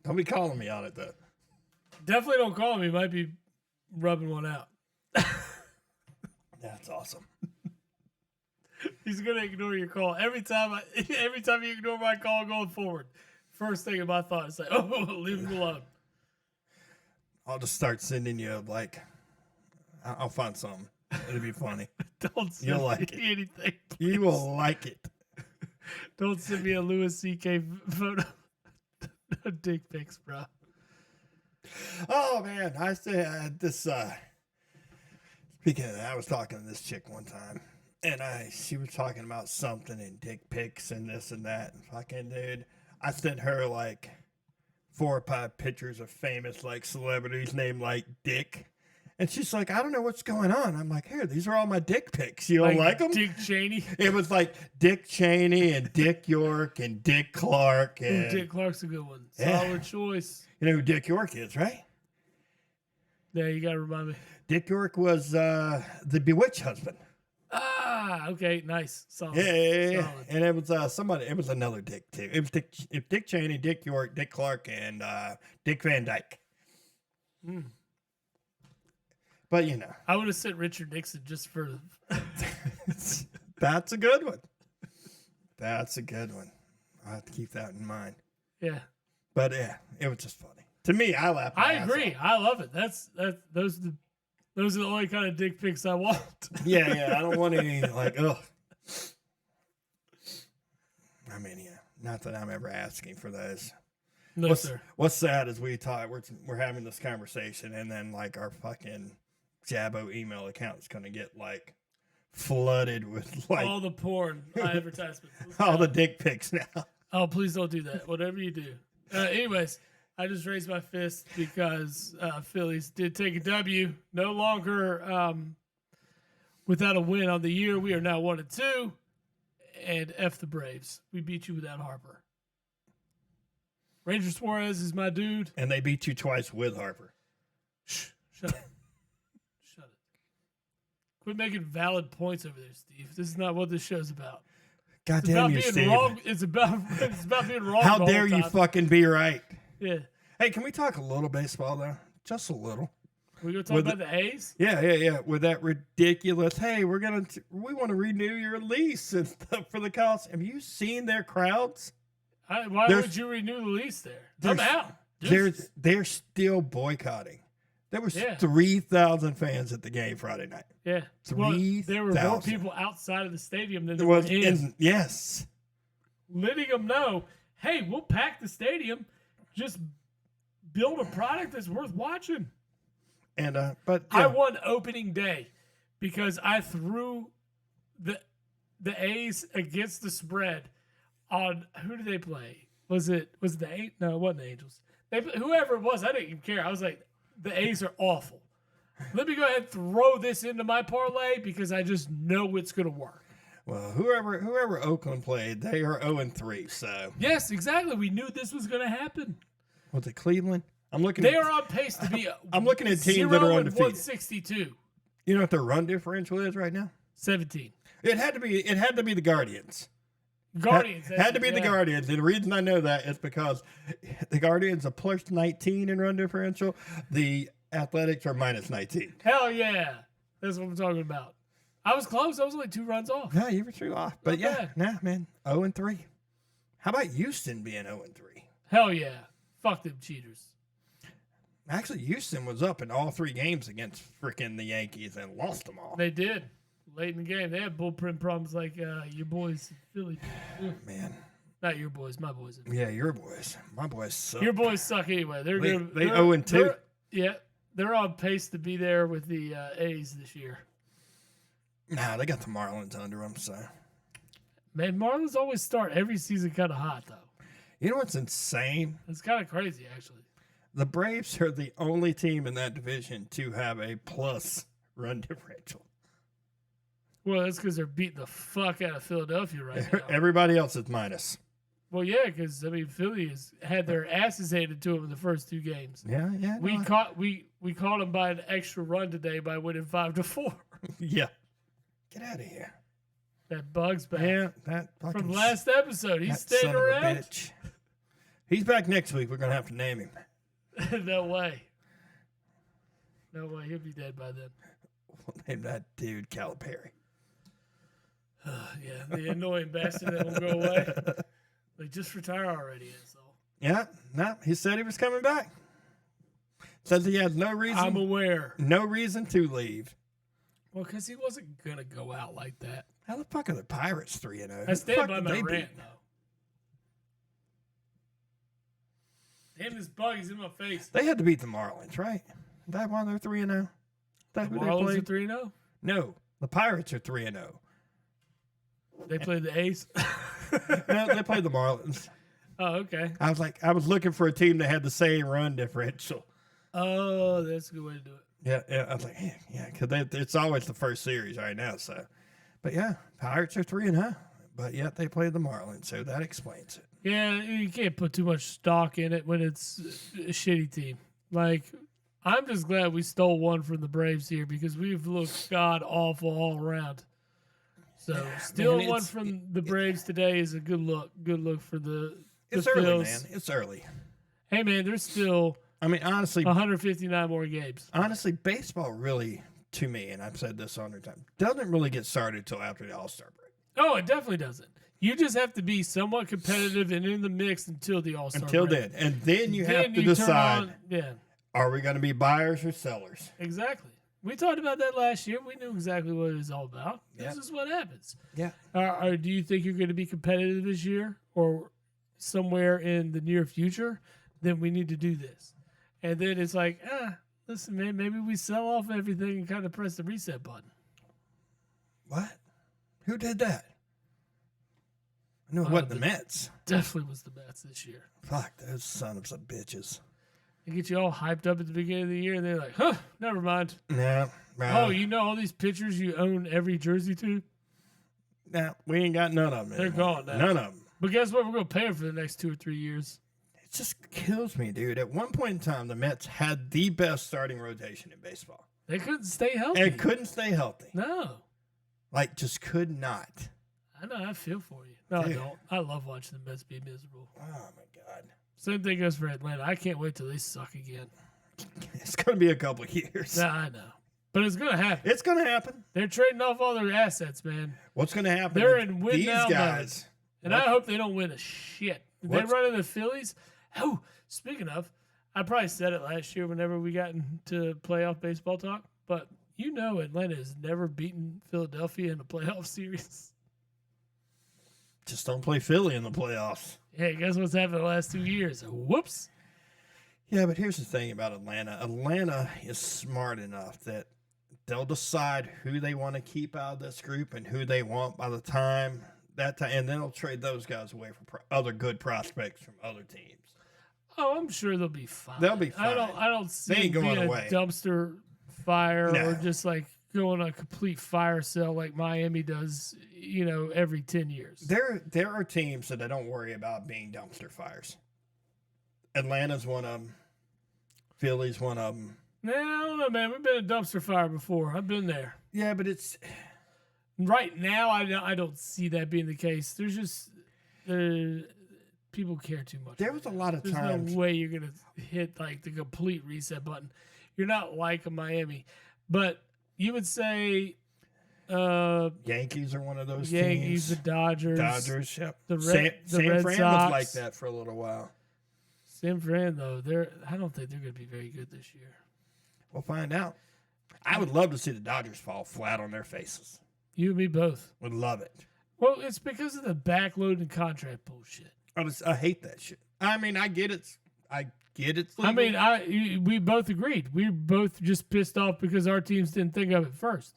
Don't be calling me on it though. Definitely don't call me. Might be rubbing one out. That's awesome. He's gonna ignore your call every time. Every time you ignore my call going forward, first thing in my thought is like, "Oh, leave him alone." I'll just start sending you like I'll find something. It'll be funny. Don't send You'll like me anything. You will like it. Don't send me a Louis C.K. photo. Dick pics, bro. Oh man, I say this. Speaking of that, I was talking to this chick one time, and she was talking about something and dick pics and this and that. And fucking dude, I sent her like 4 or 5 pictures of famous like celebrities named like Dick, and she's like, I don't know what's going on. I'm like, here, these are all my dick pics. You don't like them? Dick Cheney. It was like Dick Cheney and Dick York and Dick Clark and Dick Clark's a good one. Yeah. Solid choice. You know who Dick York is, right? Yeah, you gotta remind me. Dick York was the Bewitched husband. Ah, okay, nice. Solid. Yeah. Solid. And it was somebody. It was another Dick too. It was Dick Cheney, Dick York, Dick Clark, and Dick Van Dyke. Mm. But you know, I would have sent Richard Nixon just for. that's a good one. That's a good one. I have to keep that in mind. Yeah, But yeah, it was just funny to me. I laughed. my I ass agree. off. I love it. Those are the only kind of dick pics I want. Yeah. I don't want any like ugh. I mean, yeah. Not that I'm ever asking for those. No, sir. What's sad is we're having this conversation and then like our fucking Jabbo email account is going to get like flooded with like All the porn advertisements. all the dick pics now. Oh, please don't do that. Whatever you do. Anyways, I just raised my fist because Phillies did take a W. No longer without a win on the year. We are now 1-2. And F the Braves. We beat you without Harper. Ranger Suarez is my dude. And they beat you twice with Harper. Shh. Shut it. Shut it. Quit making valid points over there, Steve. This is not what this show's about. God It's about damn you, being Steve. wrong. It's about being wrong. How the dare whole you time. fucking be right? Yeah. Hey, can we talk a little baseball though? Just a little. We gonna talk With about the A's? Yeah. With that ridiculous, hey, we want to renew your lease and stuff for the Cubs. Have you seen their crowds? Why would you renew the lease there? I'm out. They're still boycotting. There was Yeah. 3,000 fans at the game Friday night. Yeah. Well, there were more 3,000. people outside of the stadium than There there was were in. yes. Letting them know, hey, we'll pack the stadium. Just build a product that's worth watching. And but I yeah, won opening day because I threw the A's against the spread on who did they play? Was it the Ain't? No, it wasn't the Angels. Whoever it was, I didn't even care. I was like, the A's are awful. Let me go ahead and throw this into my parlay because I just know it's going to work. well, whoever Oakland played, they are 0-3. So Yes, exactly. We knew this was going to happen. was it Cleveland? I'm looking. They are on pace to be. I'm looking at teams that are 0 and undefeated. 162. You know what their run differential is right now? 17. It had to be the Guardians. Guardians. Had to be the yeah. Guardians. And the reason I know that is because the Guardians are plus 19 in run differential. The Athletics are minus 19. Hell yeah. That's what I'm talking about. I was close. I was only 2 runs off. No, you were too off. But Not yeah, bad. nah, man, 0-3. How about Houston being 0-3? Hell yeah. Fuck them cheaters. Actually, Houston was up in all 3 games against freaking the Yankees and lost them all. They did. Late in the game. They had bullpen problems like your boys in Philly. Man, Not your boys, my boys. yeah, your boys. My boys suck. Your boys suck anyway. They're They- good. they They're- 0-2. they're- Yeah. They're on pace to be there with the A's this year. Nah, they got the Marlins under them, so. Man, Marlins always start every season kind of hot, though. You know what's insane? It's kind of crazy, actually. The Braves are the only team in that division to have a plus run differential. Well, that's because they're beating the fuck out of Philadelphia right now. Everybody else is minus. Well, yeah, because I mean, Philly has had their asses handed to them in the first 2 games. Yeah, yeah. We no, caught them by an extra run today by winning 5-4. yeah. Get out of here. That bugs back. Yeah, that fucking From last episode, he's that staying son of a around. bitch. He's back next week. We're gonna have to name him. No way. No way. He'll be dead by then. We'll name that dude Calipari. Yeah, the annoying bastard that won't go away. Like, just retire already, asshole. Yeah, no, he said he was coming back. Says he has no reason. I'm aware. No reason to leave. Well, because he wasn't going to go out like that. How the fuck are the Pirates 3-0? I stand by my rant, though. Damn, this bug is in my face. They had to beat the Marlins, right? Is that why they're 3-0? That The who they Marlins played? are 3-0? No, the Pirates are 3-0. They played the A's? No, they played the Marlins. Oh, okay. I was looking for a team that had the same run differential. Oh, that's a good way to do it. Yeah. I was like, yeah, because it's always the first series right now. So, but yeah, Pirates are 3-0, but yet they played the Marlins, so that explains it. Yeah, you can't put too much stock in it when it's a shitty team. Like, I'm just glad we stole one from the Braves here because we've looked god awful all around. So, stealing one from the Braves today is a good look. Good look for the It's early, Phils. man. It's early. Hey, man, there's still I mean, honestly, 159 more games. baseball really, to me, and I've said this 100 times, doesn't really get started until after the All-Star break. Oh, it definitely doesn't. You just have to be somewhat competitive and in the mix until the All-Star Until break. then. And then you have to turn decide, on- yeah, are we going to be buyers or sellers? exactly. We talked about that last year. We knew exactly what it was all about. Yeah. This is what happens. Yeah. Do you think you're going to be competitive this year or somewhere in the near future? Then we need to do this. And then it's like, listen, man, maybe we sell off everything and kind of press the reset button. What? Who did that? I knew it wasn't the Mets. Definitely was the Mets this year. Fuck, those sons of bitches. They get you all hyped up at the beginning of the year, and they're like, huh, never mind. Yeah. Oh, you know all these pitchers you own every jersey to? Nah, we ain't got none of them. They're gone now. None of them. But guess what? We're going to pay them for the next 2 or 3 years. It just kills me, dude. At one point in time, the Mets had the best starting rotation in baseball. They couldn't stay healthy. And couldn't stay healthy. No. Like, just could not. I know. I feel for you. No, Dude. I don't. I love watching the Mets be miserable. Oh, my God. Same thing goes for Atlanta. I can't wait till they suck again. It's going to be a couple of years. Nah, I know. But it's going to happen. It's going to happen. They're trading off all their assets, man. What's going to happen? They're is in win these now guys. And I hope they don't win a shit. They What's- run into the Phillies. Oh, speaking of, I probably said it last year whenever we got into playoff baseball talk, but Atlanta has never beaten Philadelphia in a playoff series. Just don't play Philly in the playoffs. Hey, guess what's happened the last 2 years? Whoops. Yeah, but here's the thing about Atlanta. Atlanta is smart enough that they'll decide who they want to keep out of this group and who they want by the time and then they'll trade those guys away for other good prospects from other teams. Oh, I'm sure they'll be fine. They'll be fine. I don't see They ain't it going being away. a dumpster fire No. or just like going a complete fire sale like Miami does, every 10 years. There are teams that I don't worry about being dumpster fires. Atlanta's one of them. Philly's one of them. Nah, I don't know, man. We've been a dumpster fire before. I've been there. Yeah, but it's Right now, I don't see that being the case. There's just people care too much. there was a lot of There's times. no way you're gonna hit like the complete reset button. You're not like a Miami, but you would say Yankees are one of those Yankees, the teams. Dodgers, Yep. the San Red Fran Sox. was like that for a little while. San Fran though, I don't think they're gonna be very good this year. We'll find out. I would love to see the Dodgers fall flat on their faces. You and me both. Would love it. Well, it's because of the backloading contract bullshit. I hate that shit. I mean, I get it. It's I legal. mean, we both agreed. We were both just pissed off because our teams didn't think of it first.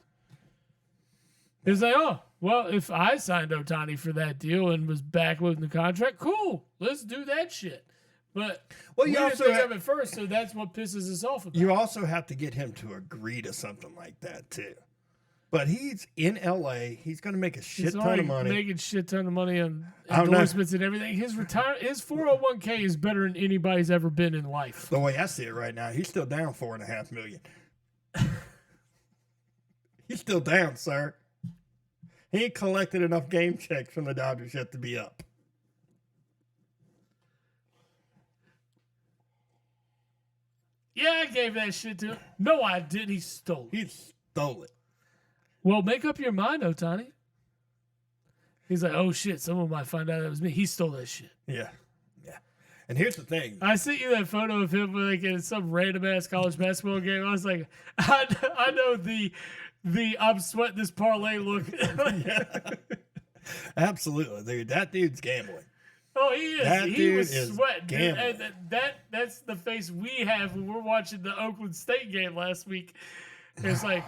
It's like, oh, well, if I signed Ohtani for that deal and was backloading the contract, cool, let's do that shit. But Well, we you didn't also think ha- of it first, so that's what pisses us off about. You also have to get him to agree to something like that too. But he's in LA. He's going to make a shit He's ton already of money. making shit ton of money on I don't know. endorsements and everything. His 401k is better than anybody's ever been in life. The way I see it right now, he's still down $4.5 million. He's still down, sir. He ain't collected enough game checks from the Dodgers yet to be up. Yeah, I gave that shit to him. No, I didn't. He stole it. He stole it. Well, make up your mind, Ohtani. He's like, oh shit, someone might find out that was me. He stole that shit. Yeah. Yeah. And here's the thing. I sent you that photo of him like in some random ass college basketball game. I was like, I know the I'm sweating this parlay look. Absolutely, dude. That dude's gambling. Oh, he is. That He dude was is sweating. Dude. gambling. And that's the face we have when we're watching the Oakland State game last week. It's like,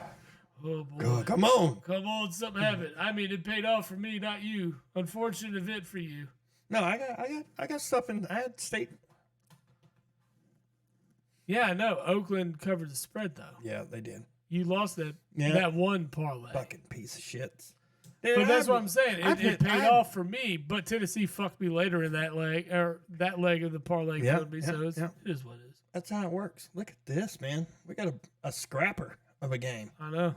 oh boy. Good. Come on. Come on, something happened. I mean, it paid off for me, not you. Unfortunate event for you. No, I got stuff in. I had state. Yeah, I know. Oakland covered the spread though. Yeah, they did. You lost that Yeah. that one parlay. Fucking piece of shit. But that's what I'm saying. I've It hit- paid I've- off for me, but Tennessee fucked me later in that leg, or that leg of the parlay Yeah, killed me. yeah, So it is what it is. That's how it works. Look at this, man. We got a scrapper of a game. I know.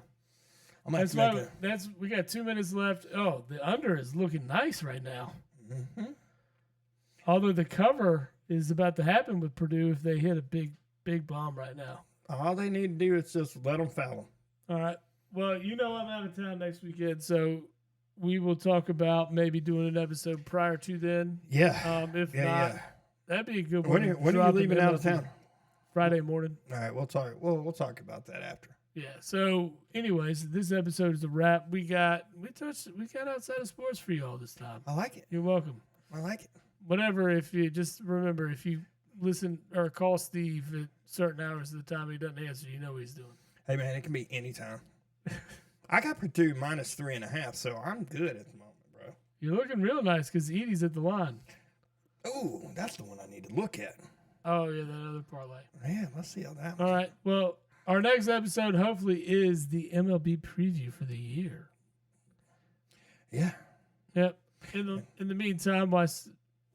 I'm gonna That's have to why. make We got 2 minutes left. Oh, the under is looking nice right now. Mhm. Although the cover is about to happen with Purdue if they hit a big bomb right now. All they need to do is just let them foul them. All right. Well, I'm out of town next weekend, so we will talk about maybe doing an episode prior to then. Yeah. If Yeah, not, yeah. that'd be a good one. When are you leaving out of town? Friday morning. All right, we'll talk. We'll talk about that after. Yeah. So, anyways, this episode is a wrap. We got outside of sports for you all this time. I like it. You're welcome. I like it. Whatever. If you just remember, if you listen or call Steve at certain hours of the time he doesn't answer, you know what he's doing. Hey man, it can be any time. I got Purdue minus 3.5, so I'm good at the moment, bro. You're looking real nice because Edie's at the line. Ooh, that's the one I need to look at. Oh yeah, that other parlay. Man, let's see how that. All right. Well, our next episode hopefully is the MLB preview for the year. Yeah. Yep. In the meantime, while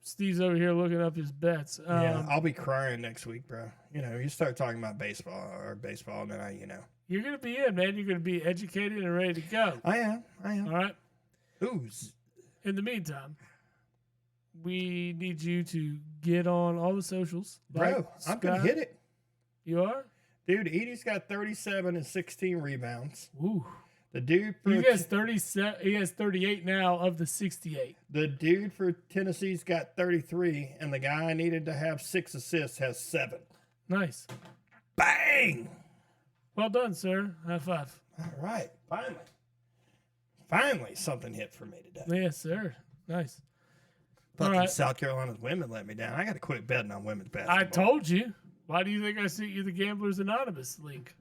Steve's over here looking up his bets, Yeah, I'll be crying next week, bro. You start talking about baseball, and then you're gonna be in, man. You're gonna be educated and ready to go. I am. All right. Ooh, In the meantime, we need you to get on all the socials. bro, I'm gonna hit it, You are? dude. Edie's got 37 and 16 rebounds. Ooh. The dude He for has 37. He has 38 now of the 68. the dude for Tennessee's got 33, and the guy I needed to have 6 assists has 7. Nice. Bang! Well done, sir. High five. All right. Finally, something hit for me today. Yes, sir. Nice. Fucking right. South Carolina's women let me down. I got to quit betting on women's basketball. I told you. Why do you think I sent you the Gamblers Anonymous link?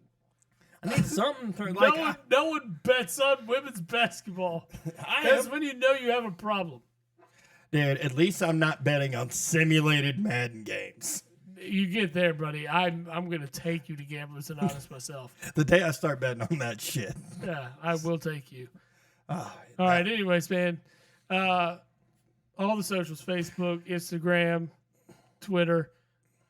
I need something for like. No one bets on women's basketball. That's when you know you have a problem. Dude, at least I'm not betting on simulated Madden games. You get there, buddy. I'm gonna take you to Gamblers Anonymous myself. The day I start betting on that shit. Yeah, I will take you. Oh, All right. Anyways, man. All the socials: Facebook, Instagram, Twitter,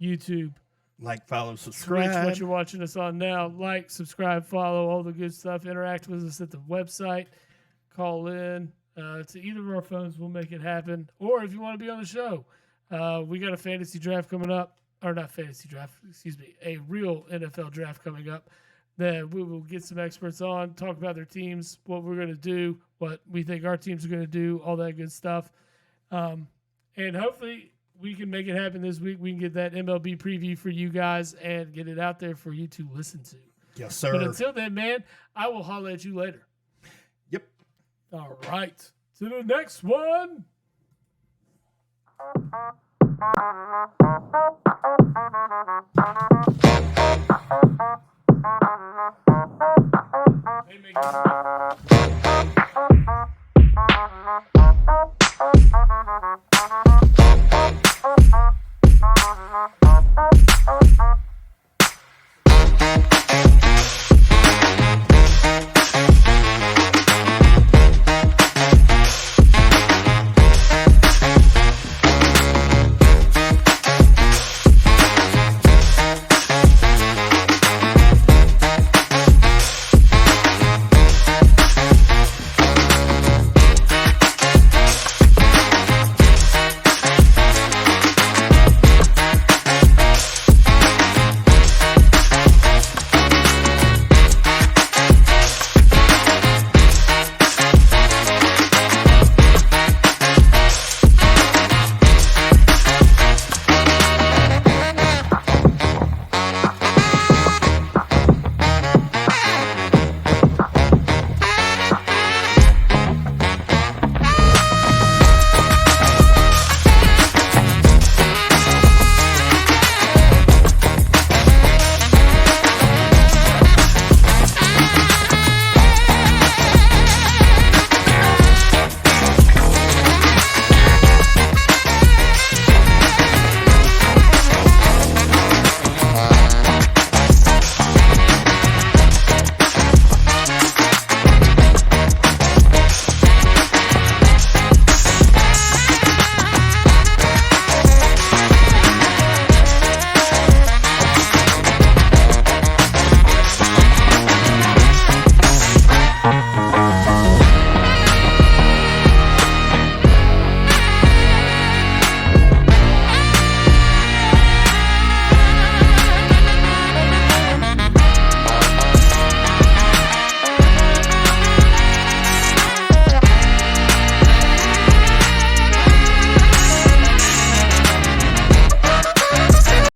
YouTube, like, follow, Twitch. subscribe. What you're watching us on now. Like, subscribe, follow, all the good stuff. Interact with us at the website. Call in to either of our phones. We'll make it happen. Or if you want to be on the show, we got a fantasy draft coming up. Or not fantasy draft, excuse me, a real NFL draft coming up that we will get some experts on, talk about their teams, what we're going to do, what we think our teams are going to do, all that good stuff. And hopefully we can make it happen this week. We can get that MLB preview for you guys and get it out there for you to listen to. Yes, sir. But until then, man, I will holler at you later. Yep. All right. To the next one. Hey,